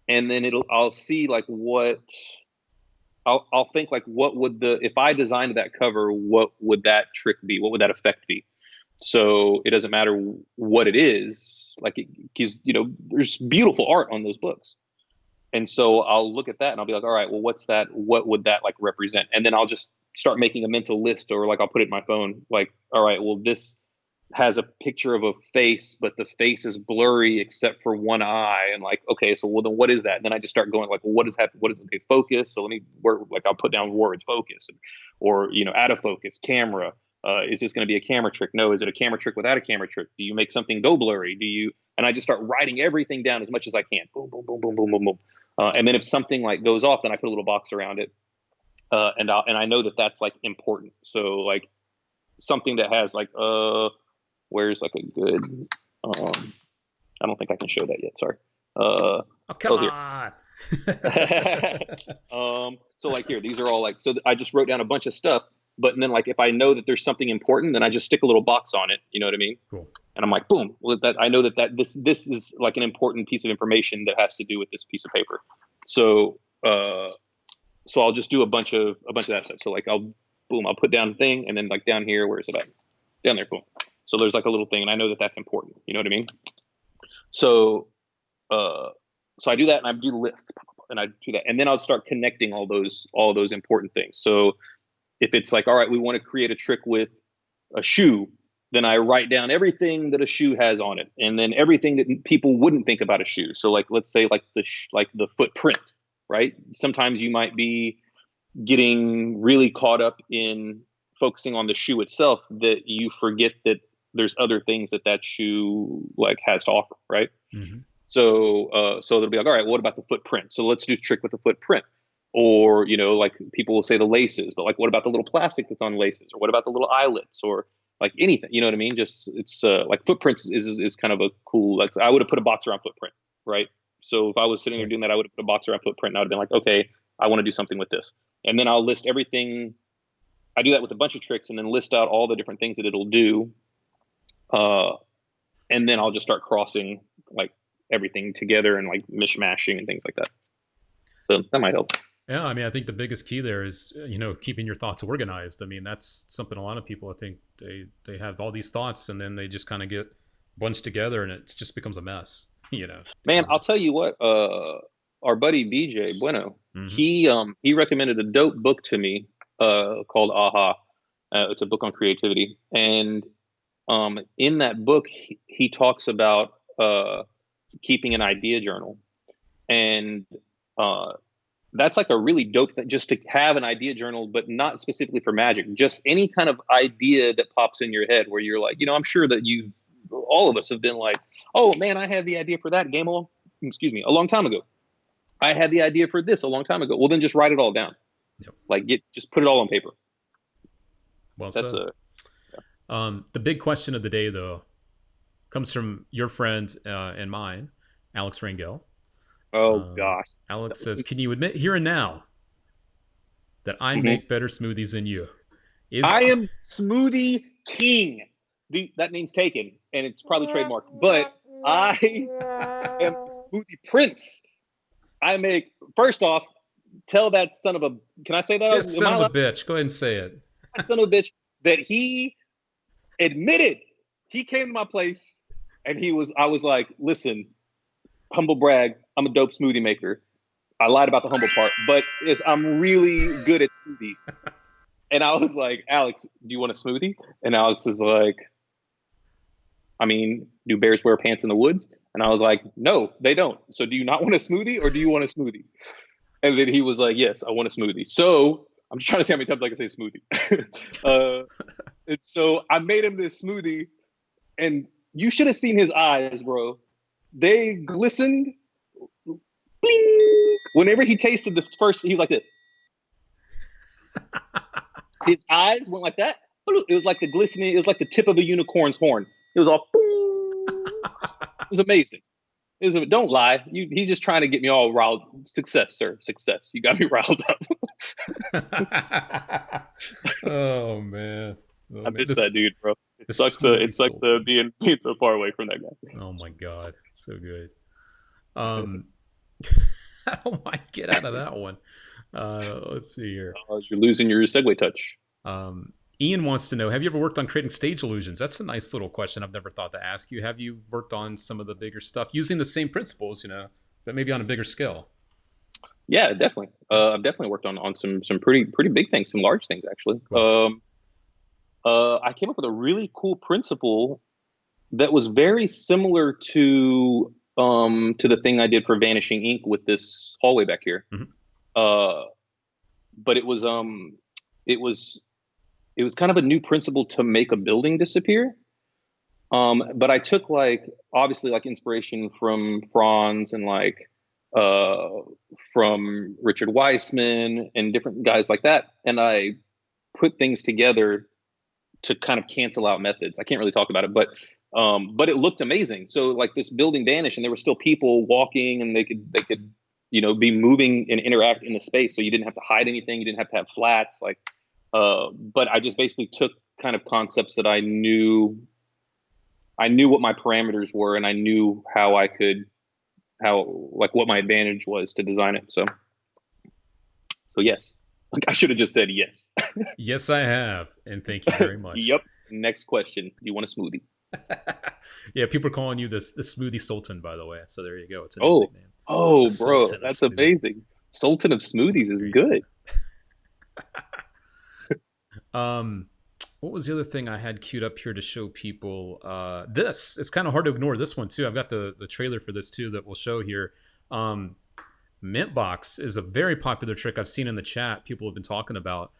and then I'll see like I'll think like if I designed that cover, what would that trick be? What would that effect be? So it doesn't matter what it is, like, because there's beautiful art on those books. And so I'll look at that and I'll be like, all right, well, what's that? What would that like represent? And then I'll just start making a mental list, or like I'll put it in my phone. Like, all right, well, this has a picture of a face, but the face is blurry except for one eye. And like, okay, so well, then what is that? And then I just start going like, well, what is that? What is, okay, focus. So let me work, like I'll put down words, focus, or, out of focus, camera. Is this going to be a camera trick? No. Is it a camera trick without a camera trick? Do you make something go blurry? And I just start writing everything down as much as I can. Boom, boom, boom, boom, boom, boom, boom. And then if something like goes off, then I put a little box around it. And I know that that's like important. So like something that has like, where's like a good, I don't think I can show that yet. Sorry. Oh, come on. So like here, these are all like, so I just wrote down a bunch of stuff. But then, like, if I know that there's something important, then I just stick a little box on it. You know what I mean? Cool. And I'm like, boom. Well, I know that this is like an important piece of information that has to do with this piece of paper. So I'll just do a bunch of that stuff. So like I'll put down a thing, and then like down here, where is it at? Down there, boom. So there's like a little thing, and I know that that's important. You know what I mean? So I do that, and I do the list, and I do that, and then I'll start connecting all those important things. So if it's like, all right, we want to create a trick with a shoe, then I write down everything that a shoe has on it, and then everything that people wouldn't think about a shoe. So like, let's say like the footprint, right? Sometimes you might be getting really caught up in focusing on the shoe itself that you forget that there's other things that shoe like has to offer, right? Mm-hmm. So they'll be like, all right, what about the footprint? So let's do a trick with the footprint. Or, like people will say the laces, but like, what about the little plastic that's on laces? Or what about the little eyelets? Or like anything, you know what I mean? Just, it's like footprints is kind of a cool, like, I would have put a box around footprint, right? So if I was sitting there doing that, I would have put a box around footprint, and I would have been like, okay, I want to do something with this. And then I'll list everything. I do that with a bunch of tricks, and then list out all the different things that it'll do. And then I'll just start crossing like everything together and like mishmashing and things like that. So that might help. Yeah, I mean, I think the biggest key there is, keeping your thoughts organized. I mean, that's something a lot of people, I think they have all these thoughts, and then they just kind of get bunched together, and it just becomes a mess, Man, I'll tell you what, our buddy BJ Bueno, mm-hmm. He recommended a dope book to me called Aha. It's a book on creativity. And in that book, he talks about keeping an idea journal. And that's like a really dope thing, just to have an idea journal, but not specifically for Magic, just any kind of idea that pops in your head where you're like, I'm sure that all of us have been like, oh man, I had the idea for that game a long time ago. I had the idea for this a long time ago. Well, then just write it all down. Yep. Like just put it all on paper. Well said. The big question of the day, though, comes from your friend and mine, Alex Rangel. Oh gosh. Alex says, "Can you admit here and now that I Mhm. make better smoothies than you?" I Is am Smoothie King. That name's taken, and it's probably trademarked. But I am the Smoothie Prince. I make first off. Tell that son of a. Can I say that? yeah, Am son I of a allowed? bitch. Go ahead and say it. That son of a bitch that he admitted he came to my place and he was. I was like, listen, humble brag. I'm a dope smoothie maker. I lied about the humble part, but I'm really good at smoothies. And I was like, Alex, do you want a smoothie? And Alex was like, I mean, do bears wear pants in the woods? And I was like, no, they don't. So do you not want a smoothie or do you want a smoothie? And then he was like, yes, I want a smoothie. So I'm just trying to see how many times I can say smoothie. And so I made him this smoothie, and you should have seen his eyes, bro. They glistened. Bling! Whenever he tasted the first, he was like this. His eyes went like that. It was like the glistening. It was like the tip of a unicorn's horn. It was all. It was amazing. Don't lie. He's just trying to get me all riled. Success, sir. Success. You got me riled up. Oh man. Oh I man. miss that dude, bro. It The sucks. smoothie It sucks sultan. being so far away from that guy. Oh my god, so good. Um, how do I get out of that one? Let's see here. You're losing your segue touch. Um, Ian wants to know: have you ever worked on creating stage illusions? That's a nice little question. I've never thought to ask you. Have you worked on some of the bigger stuff using the same principles, but maybe on a bigger scale? Yeah, definitely. I've definitely worked on some pretty big things, some large things actually. Cool. I came up with a really cool principle that was very similar to the thing I did for Vanishing Ink with this hallway back here. Mm-hmm. Uh, but it was it was kind of a new principle to make a building disappear. But I took like obviously like inspiration from Franz and like uh, from Richard Weissman and different guys like that, and I put things together to kind of cancel out methods. I can't really talk about it, but it looked amazing. So like this building vanished, and there were still people walking, and they could be moving and interact in the space. So you didn't have to hide anything. You didn't have to have flats. But I just basically took kind of concepts that I knew what my parameters were, and I knew how like what my advantage was to design it. So yes, like I should have just said yes. Yes, I have, and thank you very much. Yep. Next question. Do you want a smoothie? Yeah, people are calling you the smoothie sultan, by the way. So there you go. It's a new Oh, nickname. The oh, bro, sultan of that's smoothies. amazing. Sultan of smoothies is There you good. go. What was the other thing I had queued up here to show people? This it's kind of hard to ignore this one too. I've got the trailer for this too that we'll show here. Um, Mintbox is a very popular trick I've seen in the chat. People have been talking about.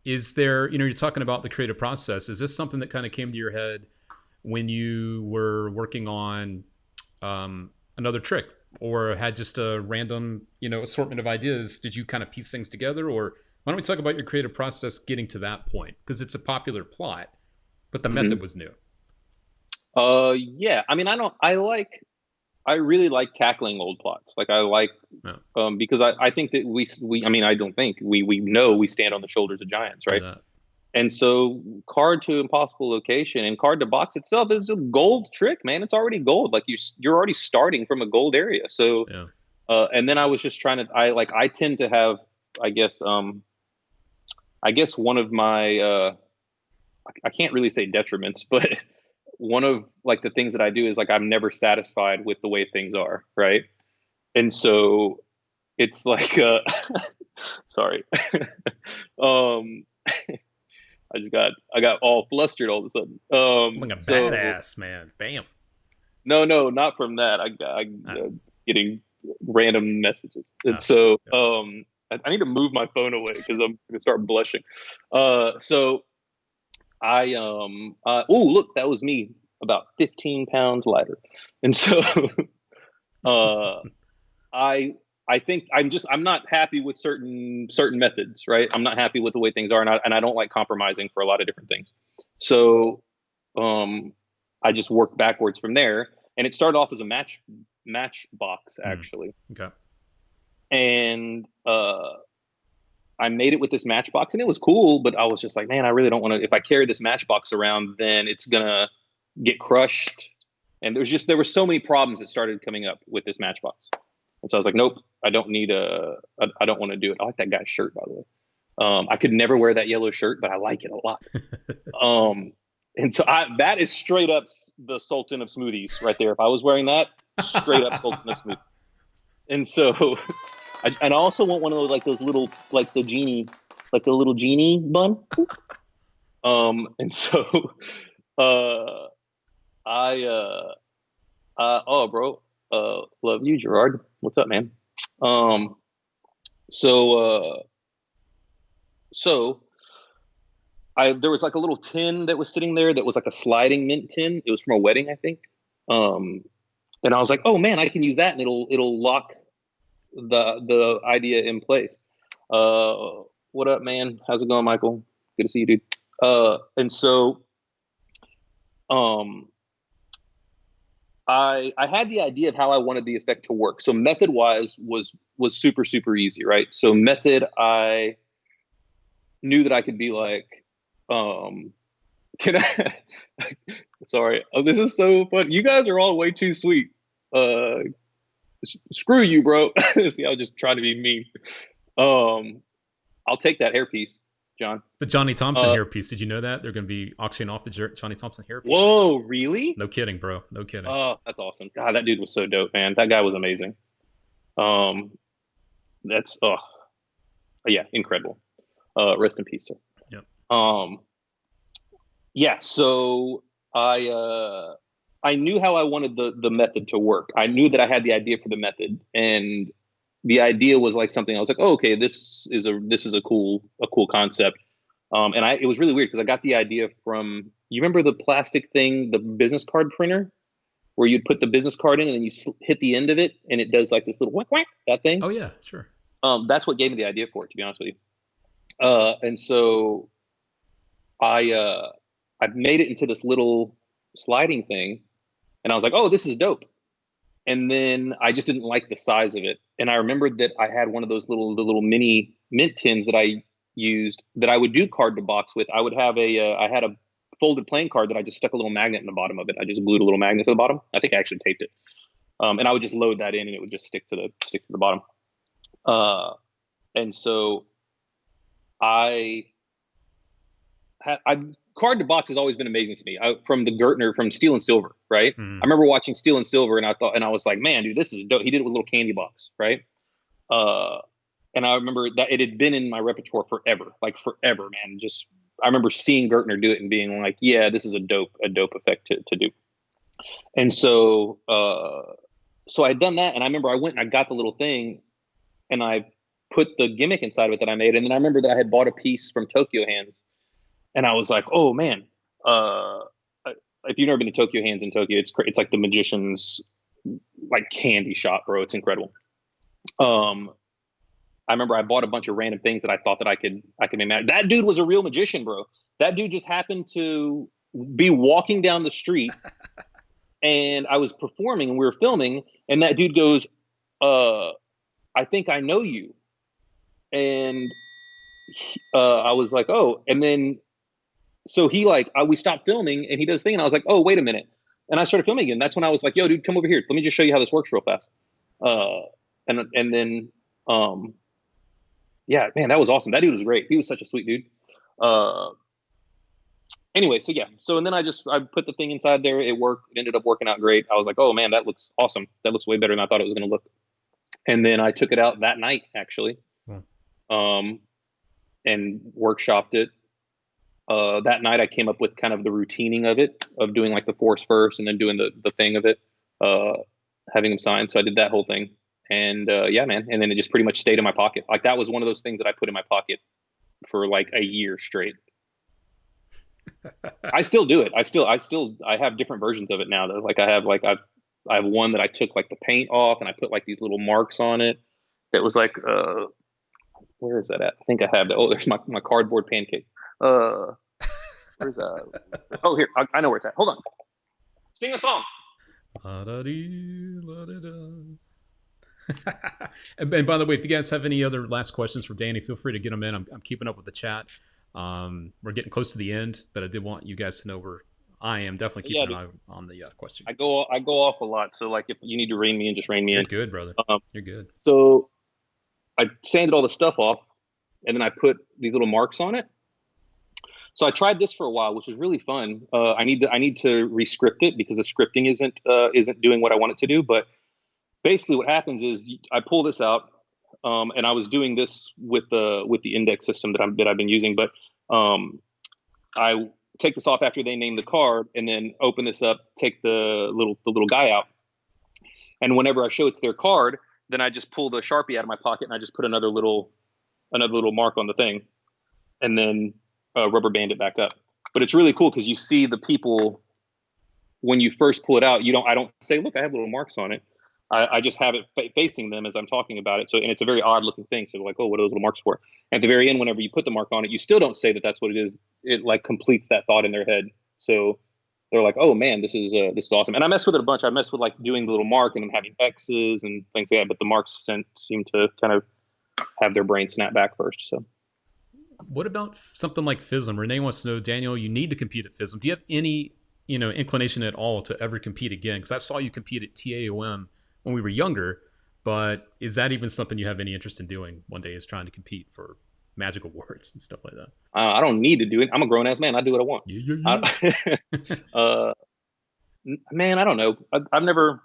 Is there, you're talking about the creative process. Is this something that kind of came to your head when you were working on another trick, or had just a random, assortment of ideas? Did you kind of piece things together, or why don't we talk about your creative process getting to that point? Because it's a popular plot, but the Hmm. method was new. Yeah. I mean, I really like tackling old plots. Like I like, Yeah, because I think that I mean, I don't think we know we stand on the shoulders of giants, do right? that. And so card to impossible location and card to box itself is a gold trick, man. It's already gold. Like you're already starting from a gold area. So, Yeah. and then I was just trying to, I tend to have, I guess, I guess one of my, I can't really say detriments, but one of like the things that I do is like I'm never satisfied with the way things are, right? And so it's like, sorry, um, I got all flustered all of a sudden. Like a So badass, man. Bam. no, not from that. Ah, Getting random messages, and ah, so yeah. I need to move my phone away because I'm gonna start blushing. So I oh look, that was me about 15 pounds lighter, and so uh I I think I'm not happy with certain methods, right? I'm not happy with the way things are, and I don't like compromising for a lot of different things. So um, I just worked backwards from there, and it started off as a matchbox Mm. actually, Okay. and I made it with this matchbox, and it was cool, but I was just like, man, I really don't want to. If I carry this matchbox around, then it's gonna get crushed. And there were so many problems that started coming up with this matchbox. And so I was like, nope, I don't need I don't want to do it. I like that guy's shirt, by the way. I could never wear that yellow shirt, but I like it a lot. And so that is straight up the Sultan of Smoothies right there. If I was wearing that, straight up Sultan of Smoothies. And so, and I also want one of those, like those little, like the genie, like the little genie bun. And so, uh, oh, bro, love you, Gerard. What's up, man? Um, so, so there was like a little tin that was sitting there that was like a sliding mint tin. It was from a wedding, I think. Um, and I was like, oh man, I can use that, and it'll lock the idea in place. What up, man? How's it going, Michael? Good to see you, dude. And so, um, I had the idea of how I wanted the effect to work. So method wise was super super easy, right? So method, I knew that I could be like, can I? Sorry, this is so fun. You guys are all way too sweet. Uh, Screw you, bro. See, I was just trying to be mean. I'll take that hairpiece, John. The Johnny Thompson Uh, hairpiece. Did you know that they're going to be auctioning off the Johnny Thompson hairpiece? Whoa, really? No kidding, bro. No kidding. Oh, that's awesome. God, that dude was so dope, man. That guy was amazing. Um, that's yeah, incredible. Rest in peace, sir. Yep. Yeah. So I knew how I wanted the method to work. I knew that I had the idea for the method, and the idea was like something I was like, oh, okay, this is a cool concept. And it was really weird because I got the idea from, you remember the plastic thing, the business card printer, where you'd put the business card in and then you hit the end of it and it does like this little whack whack, that thing. Oh yeah, sure. That's what gave me the idea for it, to be honest with you. And so I made it into this little sliding thing, and I was like, oh, this is dope. And then I just didn't like the size of it. And I remembered that I had one of those the little mini mint tins that I used, that I would do card to box with. I would have I had a folded playing card that I just stuck a little magnet in the bottom of it. I just glued a little magnet to the bottom. I think I actually taped it. And I would just load that in, and it would just stick to the bottom. And so I card to box has always been amazing to me. From the Gertner, from Steel and Silver, right? Mm. I remember watching Steel and Silver, and I was like, man, dude, this is dope. He did it with a little candy box, right? And I remember that it had been in my repertoire forever, man. Just I remember seeing Gertner do it and being like, yeah, this is a dope effect to do. And so so I had done that, and I remember I went and I got the little thing, and I put the gimmick inside of it that I made, and then I remember that I had bought a piece from Tokyo Hands. And I was like, oh man, if you've never been to Tokyo Hands in Tokyo, it's like the magician's like candy shop, bro. It's incredible. I remember I bought a bunch of random things that I thought that I could make matter. That dude was a real magician, bro. That dude just happened to be walking down the street, and I was performing and we were filming, and that dude goes, I think I know you. And I was like, oh, and then so he we stopped filming and he does thing, and I was like, oh, wait a minute. And I started filming again. That's when I was like, yo, dude, come over here. Let me just show you how this works real fast. And then, yeah, man, that was awesome. That dude was great. He was such a sweet dude. Anyway, so yeah. So, and then I put the thing inside there. It worked. It ended up working out great. I was like, oh man, that looks awesome. That looks way better than I thought it was going to look. And then I took it out that night, actually. And workshopped it. That night I came up with kind of the routining of it, of doing like the force first and then doing the thing of it, having them signed. So I did that whole thing, and yeah, man. And then it just pretty much stayed in my pocket. Like that was one of those things that I put in my pocket for like a year straight. I still do it. I have different versions of it now though. Like I have one that I took like the paint off and I put like these little marks on it. that was like where is that at? I think I have that. Oh, there's my cardboard pancake. Uh, where's Oh, here, I know where it's at. Hold on. Sing a song. La-da-dee, la-da-da. And by the way, if you guys have any other last questions for Danny, feel free to get them in. I'm keeping up with the chat. We're getting close to the end, but I did want you guys to know I am definitely Yeah, keeping an dude, eye on the questions. I go off a lot. So like if you need to rein me in, just rein me You're in. good, brother. Um, You're good. so I sanded all the stuff off, and then I put these little marks on it. So I tried this for a while, which was really fun. I need to re-script it because the scripting isn't doing what I want it to do. But basically, what happens is I pull this out, and I was doing this with the index system that I've been using. But I take this off after they name the card, and then open this up, take the little guy out, and whenever I show it's their card, then I just pull the Sharpie out of my pocket and I just put another little mark on the thing, and then rubber band it back up. But it's really cool because you see the people when you first pull it out. I don't say, look, I have little marks on it. I just have it facing them as I'm talking about it. So, and it's a very odd looking thing. So like, oh, what are those little marks for? At the very end, whenever you put the mark on it, you still don't say that that's what it is. It like completes that thought in their head. So they're like, oh man, this is awesome. And I mess with it a bunch. I mess with like doing the little mark and then having X's and things like that. But the marks seem to kind of have their brain snap back first. So What about something like FISM? Renee wants to know, Daniel, you need to compete at FISM. Do you have any, inclination at all to ever compete again? Because I saw you compete at TAOM when we were younger, but is that even something you have any interest in doing one day, is trying to compete for Magic Awards and stuff like that? I don't need to do it. I'm a grown ass man. I do what I want. Yeah, yeah, yeah. uh, man, I don't know. I've never.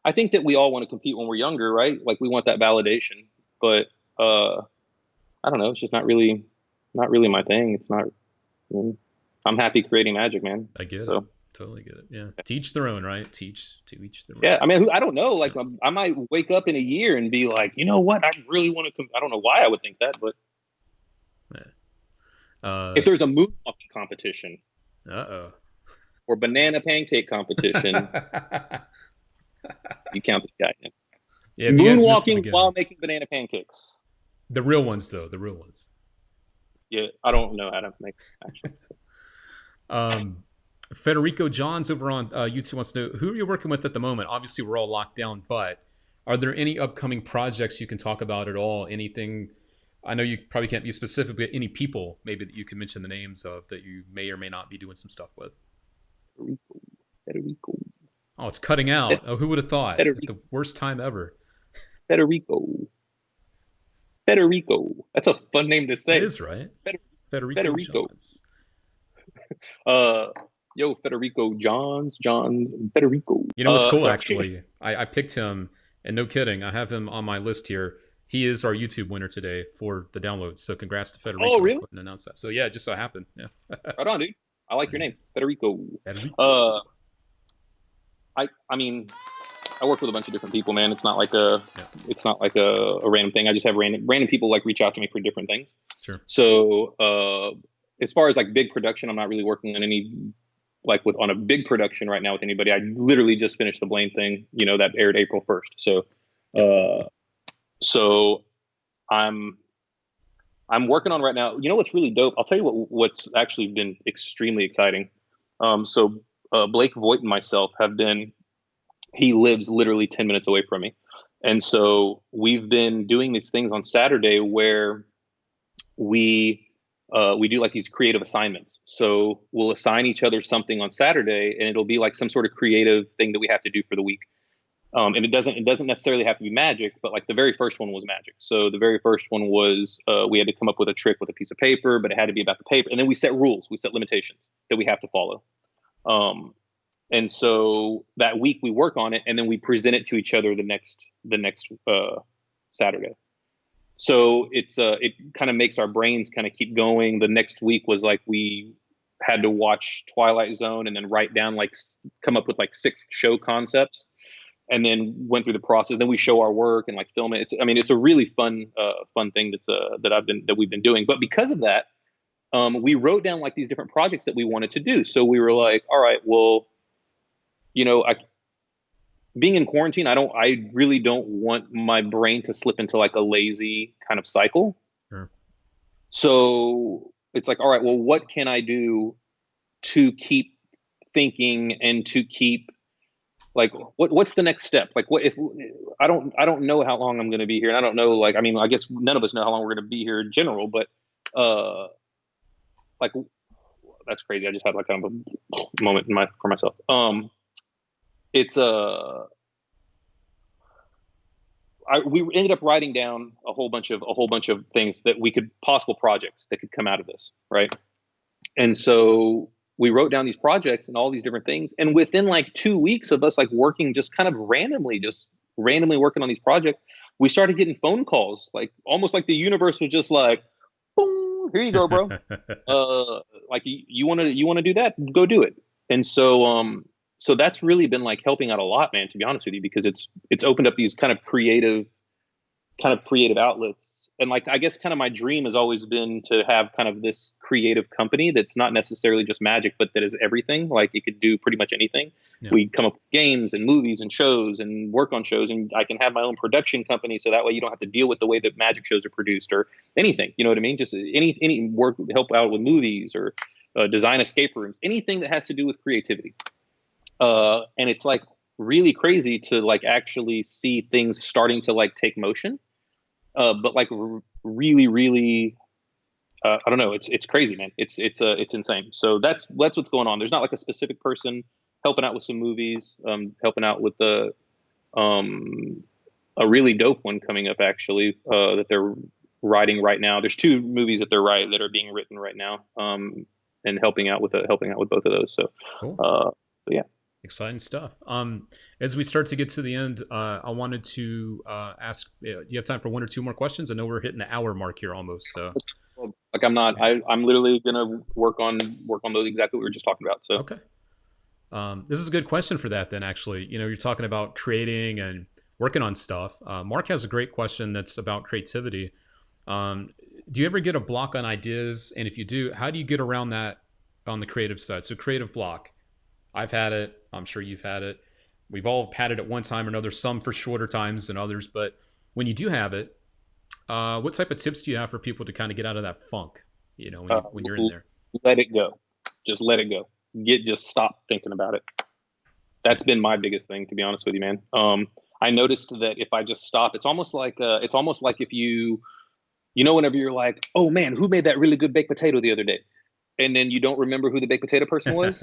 I think that we all want to compete when we're younger, right? Like we want that validation, but I don't know. It's just not really my thing. It's not. I'm happy creating magic, man. I get it. So Totally get it. Yeah. Teach their own, right? Teach to each their yeah, own. I mean, I don't know. Like Yeah. I might wake up in a year and be like, you know what? I really want to. I don't know why I would think that, but Yeah. if there's a moonwalking competition Uh or banana pancake competition, oh. you count this guy in. Yeah, if you guys missed the Moonwalking while beginning. making banana pancakes. The real ones, though, the real ones. Yeah, I don't know how to make actually. Um, Federico Johns over on YouTube wants to know, who are you working with at the moment? Obviously, we're all locked down, but are there any upcoming projects you can talk about at all? Anything? I know you probably can't be specific, but any people maybe that you can mention the names of that you may or may not be doing some stuff with? Federico, Federico, Oh, it's cutting out. Oh, who would have thought? At Federico, the worst time ever. Federico, Federico. That's a fun name to It say. is, right? Feder- Federico Federico. Johns. Uh, yo, Federico John Federico. You know what's cool, Sorry. actually? I picked him, and no kidding, I have him on my list here. He is our YouTube winner today for the downloads. So congrats to Oh, Federico. really? Couldn't announce that. So yeah, it just so happened. Yeah. Right on, dude. I like your name, Federico. Federico. Uh, I mean, I work with a bunch of different people, man. It's not like a, Yeah, it's not like a random thing. I just have random people like reach out to me for different things. sure. So, as far as like big production, I'm not really working on any on a big production right now with anybody. I literally just finished the Blaine thing, that aired April 1st. So, Yep. so I'm working on right now. You know what's really dope? I'll tell you what's actually been extremely exciting. Blake Voigt and myself have been. He lives literally 10 minutes away from me, and so we've been doing these things on Saturday where we do like these creative assignments. So we'll assign each other something on Saturday, and it'll be like some sort of creative thing that we have to do for the week. And it doesn't necessarily have to be magic, but like the very first one was magic. So the very first one was we had to come up with a trick with a piece of paper, but it had to be about the paper. And then we set rules, we set limitations that we have to follow. And so that week we work on it, and then we present it to each other the next Saturday. So it kind of makes our brains kind of keep going. The next week was like we had to watch Twilight Zone and then write down come up with like 6 show concepts, and then went through the process. Then we show our work and like film it. It's a really fun thing that we've been doing. But because of that, we wrote down like these different projects that we wanted to do. So we were like, all right, well, I being in quarantine, I really don't want my brain to slip into like a lazy kind of cycle. Sure. So it's like, all right, well, what can I do to keep thinking and to keep like what's the next step? Like what if I don't know how long I'm going to be here, and I don't know like I mean I guess none of us know how long we're going to be here in general, but uh like that's crazy. I just had like kind of a moment in my for myself. It's we ended up writing down a whole bunch of things that we could possible projects that could come out of this, right? And so we wrote down these projects and all these different things. And within like 2 weeks of us like working just kind of randomly, just randomly working on these projects, we started getting phone calls, like almost like the universe was just like, boom, here you go, bro. Like you want to do that, go do it. And so that's really been like helping out a lot, man, to be honest with you, because it's opened up these kind of creative outlets. And like I guess kind of my dream has always been to have kind of this creative company that's not necessarily just magic, but that is everything. Like it could do pretty much anything. Yeah. We come up with games and movies and shows and work on shows, and I can have my own production company, so that way you don't have to deal with the way that magic shows are produced or anything. You know what I mean? Just any work, help out with movies or design escape rooms, anything that has to do with creativity. And it's like really crazy to like actually see things starting to like take motion. But like really, really, I don't know. It's crazy, man. It's insane. So that's what's going on. There's not like a specific person helping out with some movies, helping out with a really dope one coming up actually, that they're writing right now. There's two movies that that are being written right now, and helping out with both of those. So, Cool. yeah. Exciting stuff. As we start to get to the end, I wanted to ask, do you have time for one or two more questions? I know we're hitting the hour mark here almost. So, Like I'm not. I'm literally gonna work on those exactly what we were just talking about. So okay. This is a good question for that. Then, actually, you're talking about creating and working on stuff. Mark has a great question that's about creativity. Do you ever get a block on ideas? And if you do, how do you get around that on the creative side? So, creative block. I've had it. I'm sure you've had it. We've all had it at one time or another, some for shorter times than others. But when you do have it, what type of tips do you have for people to kind of get out of that funk, when you're in there? let it go. Just let it go. Just stop thinking about it. That's been my biggest thing, to be honest with you, man. I noticed that if I just stop, it's almost like if whenever you're like, oh man, who made that really good baked potato the other day? And then you don't remember who the baked potato person was.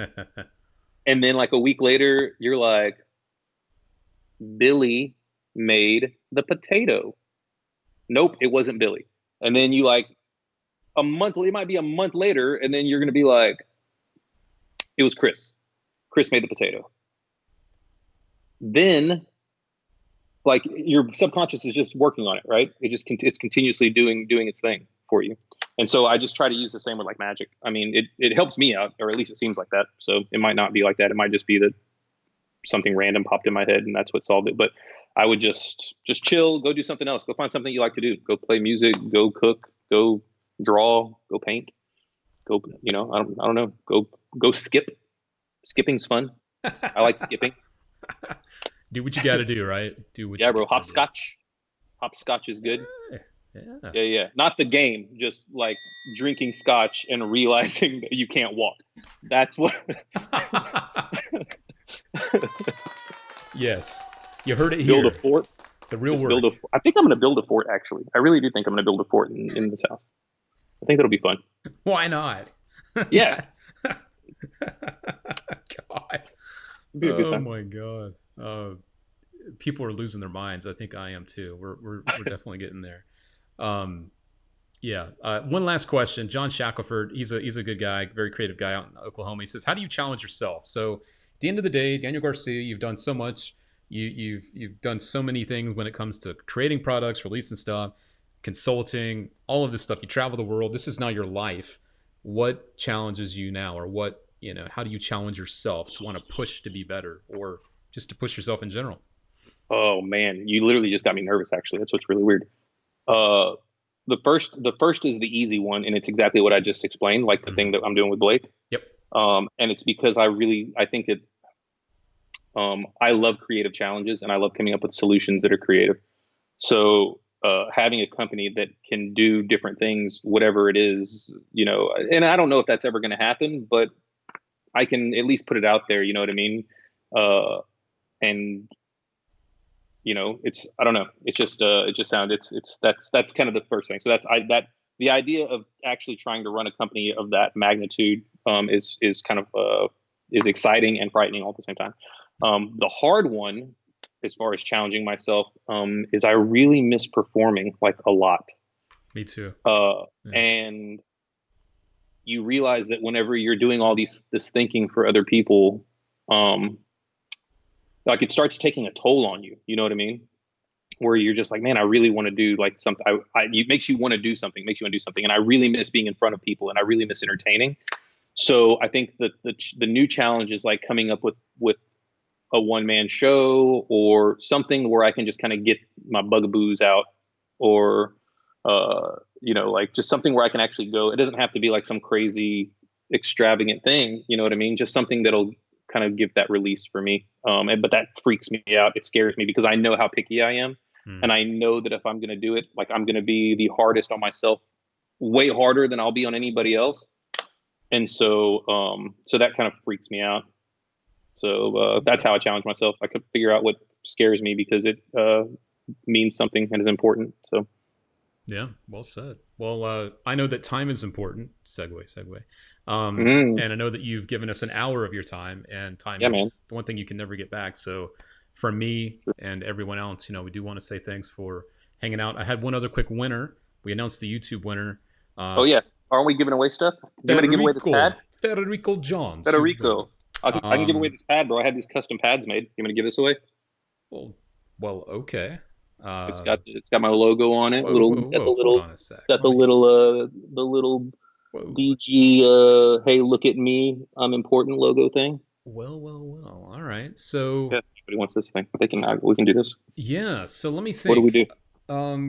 And then like a week later, you're like, Billy made the potato. Nope, it wasn't Billy. And then you like it might be a month later, and then you're going to be like, it was Chris. Chris made the potato. Then like your subconscious is just working on it, right? It's continuously doing its thing for you. And so I just try to use the same with like magic. I mean, it helps me out, or at least it seems like that. So it might not be like that. It might just be that something random popped in my head and that's what solved it. But I would just chill, go do something else, go find something you like to do, go play music, go cook, go draw, go paint, go, I don't know, go skip. Skipping's fun. I like skipping. Do what you got to do, right? Do what Yeah, you bro. gotta do. Hopscotch is good. Yeah. Yeah. Not the game, just like drinking scotch and realizing that you can't walk. That's what. Yes. You heard it Build here. a fort. The real Just work. I think I'm going to build a fort, actually. I really do think I'm going to build a fort in this house. I think that'll be fun. Why not? Yeah. God. It'll be a good Oh time. my God. People are losing their minds. I think I am too. We're definitely getting there. Yeah. One last question. John Shackelford. He's a good guy, very creative guy out in Oklahoma. He says, "How do you challenge yourself?" So, at the end of the day, Daniel Garcia, you've done so much. You've done so many things when it comes to creating products, releasing stuff, consulting, all of this stuff. You travel the world. This is now your life. What challenges you now, or how do you challenge yourself to want to push to be better, or just to push yourself in general? Oh, man. You literally just got me nervous, actually. That's what's really weird. Uh, the first is the easy one, and it's exactly what I just explained, like the Mm-hmm. thing that I'm doing with Blake. Yep. And it's because I think it, I love creative challenges and I love coming up with solutions that are creative. So having a company that can do different things, whatever it is, and I don't know if that's ever going to happen, but I can at least put it out there. You know what I mean? And it's I don't know. It just sounds that's kind of the first thing. So the idea of actually trying to run a company of that magnitude is kind of is exciting and frightening all at the same time. The hard one, as far as challenging myself, is I really miss performing like a lot. Me too. Yeah. And you realize that whenever you're doing all this thinking for other people, like it starts taking a toll on you. You know what I mean? Where you're just like, man, I really want to do like something. It makes you want to do something, and I really miss being in front of people, and I really miss entertaining. So I think that the new challenge is like coming up with a one man show or something where I can just kind of get my bugaboos out, or like just something where I can actually go. It doesn't have to be like some crazy extravagant thing. You know what I mean? Just something that'll kind of give that release for me. But that freaks me out. It scares me because I know how picky I am. And I know that if I'm going to do it, like I'm going to be the hardest on myself, way harder than I'll be on anybody else. And so that kind of freaks me out. So that's how I challenge myself. I could figure out what scares me because it means something and is important. So. Yeah, well said. Well, I know that time is important. Segue. And I know that you've given us an hour of your time, and time is the one thing you can never get back. So from me and everyone else, we do want to say thanks for hanging out. I had one other quick winner. We announced the YouTube winner. Oh, yeah. Aren't we giving away stuff? You want to give away this pad? Federico Johns. Federico. I can give away this pad, bro. I had these custom pads made. You want to give this away? Well, okay. It's got my logo on it. Hold on a sec. The little DG. Hey, look at me. I'm important logo thing. Well. All right. So yeah, everybody wants this thing. We can do this. Yeah. So let me think. What do we do?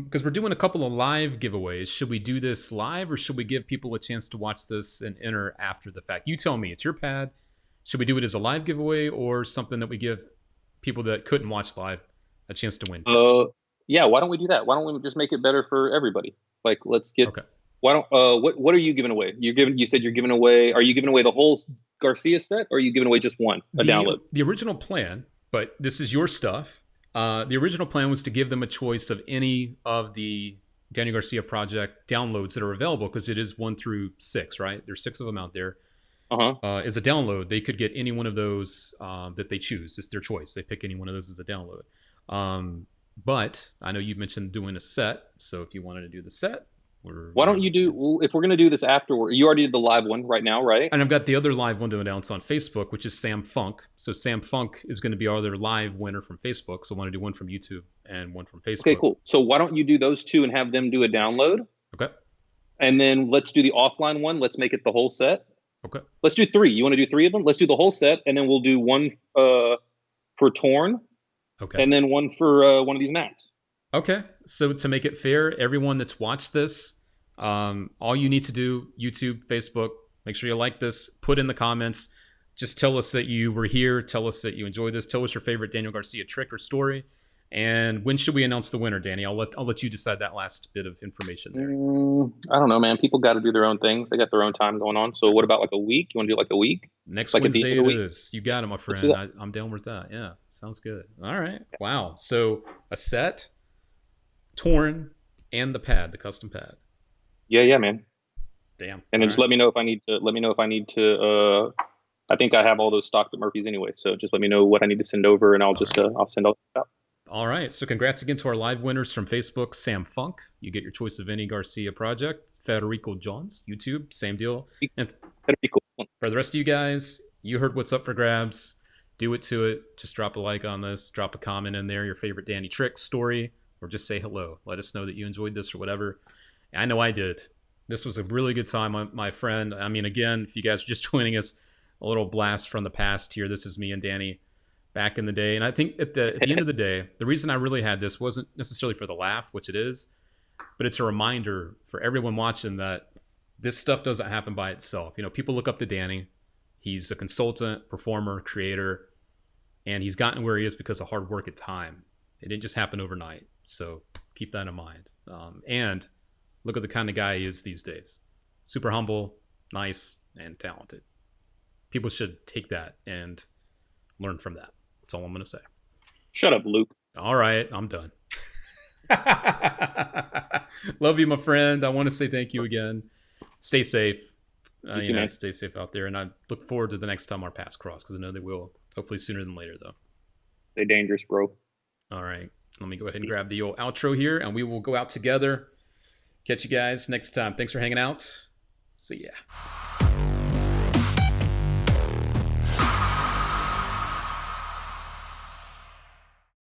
Because we're doing a couple of live giveaways. Should we do this live, or should we give people a chance to watch this and enter after the fact? You tell me. It's your pad. Should we do it as a live giveaway or something that we give people that couldn't watch live a chance to win? Yeah. Why don't we do that? Why don't we just make it better for everybody? Like, let's get. Okay. Why don't? What are you giving away? You said you're giving away. Are you giving away the whole Garcia set, or are you giving away just one, download? The original plan, but this is your stuff. The original plan was to give them a choice of any of the Daniel Garcia project downloads that are available, because it is 1 through 6, right? There's 6 of them out there. As a download, they could get any one of those that they choose. It's their choice. They pick any one of those as a download. But I know you mentioned doing a set, so if you wanted to do the set, why don't you do? If we're going to do this afterward, you already did the live one right now, right? And I've got the other live one to announce on Facebook, which is Sam Funk. So Sam Funk is going to be our other live winner from Facebook. So I want to do one from YouTube and one from Facebook. Okay, cool. So why don't you do those 2 and have them do a download? Okay. And then let's do the offline one. Let's make it the whole set. Okay. Let's do 3. You want to do 3 of them? Let's do the whole set, and then we'll do one for Torn. Okay. And then one for one of these mats. Okay. So to make it fair, everyone that's watched this, all you need to do, YouTube, Facebook, make sure you like this, put in the comments, just tell us that you were here, tell us that you enjoyed this, tell us your favorite Daniel Garcia trick or story. And when should we announce the winner, Danny? I'll let you decide that last bit of information there. I don't know, man. People got to do their own things. They got their own time going on. So what about like a week? You want to do like a week? Next Wednesday it is. You got it, my friend. I'm down with that. Yeah, sounds good. All right. Wow. So a set, Torn, and the pad, the custom pad. Yeah, man. Damn. And then just let me know if I need to. I think I have all those stocked at Murphy's anyway. So just let me know what I need to send over, and I'll send all that out. All right. So congrats again to our live winners from Facebook, Sam Funk. You get your choice of any Garcia project. Federico Johns, YouTube, same deal. And for the rest of you guys, you heard what's up for grabs. Do it to it. Just drop a like on this. Drop a comment in there, your favorite Danny trick story, or just say hello. Let us know that you enjoyed this or whatever. I know I did. This was a really good time, my friend. I mean, again, if you guys are just joining us, a little blast from the past here. This is me and Danny back in the day. And I think at the end of the day, the reason I really had this wasn't necessarily for the laugh, which it is, but it's a reminder for everyone watching that this stuff doesn't happen by itself. People look up to Danny. He's a consultant, performer, creator. And he's gotten where he is because of hard work and time. It didn't just happen overnight. So keep that in mind. And look at the kind of guy he is these days. Super humble, nice, and talented. People should take that and learn from that. That's all I'm going to say. Shut up, Luke. All right, I'm done. Love you, my friend. I want to say thank you again. Stay safe. Stay safe out there. And I look forward to the next time our paths cross, because I know they will. Hopefully sooner than later, though. Stay dangerous, bro. All right. Let me go ahead and grab the old outro here, and we will go out together. Catch you guys next time. Thanks for hanging out. See ya.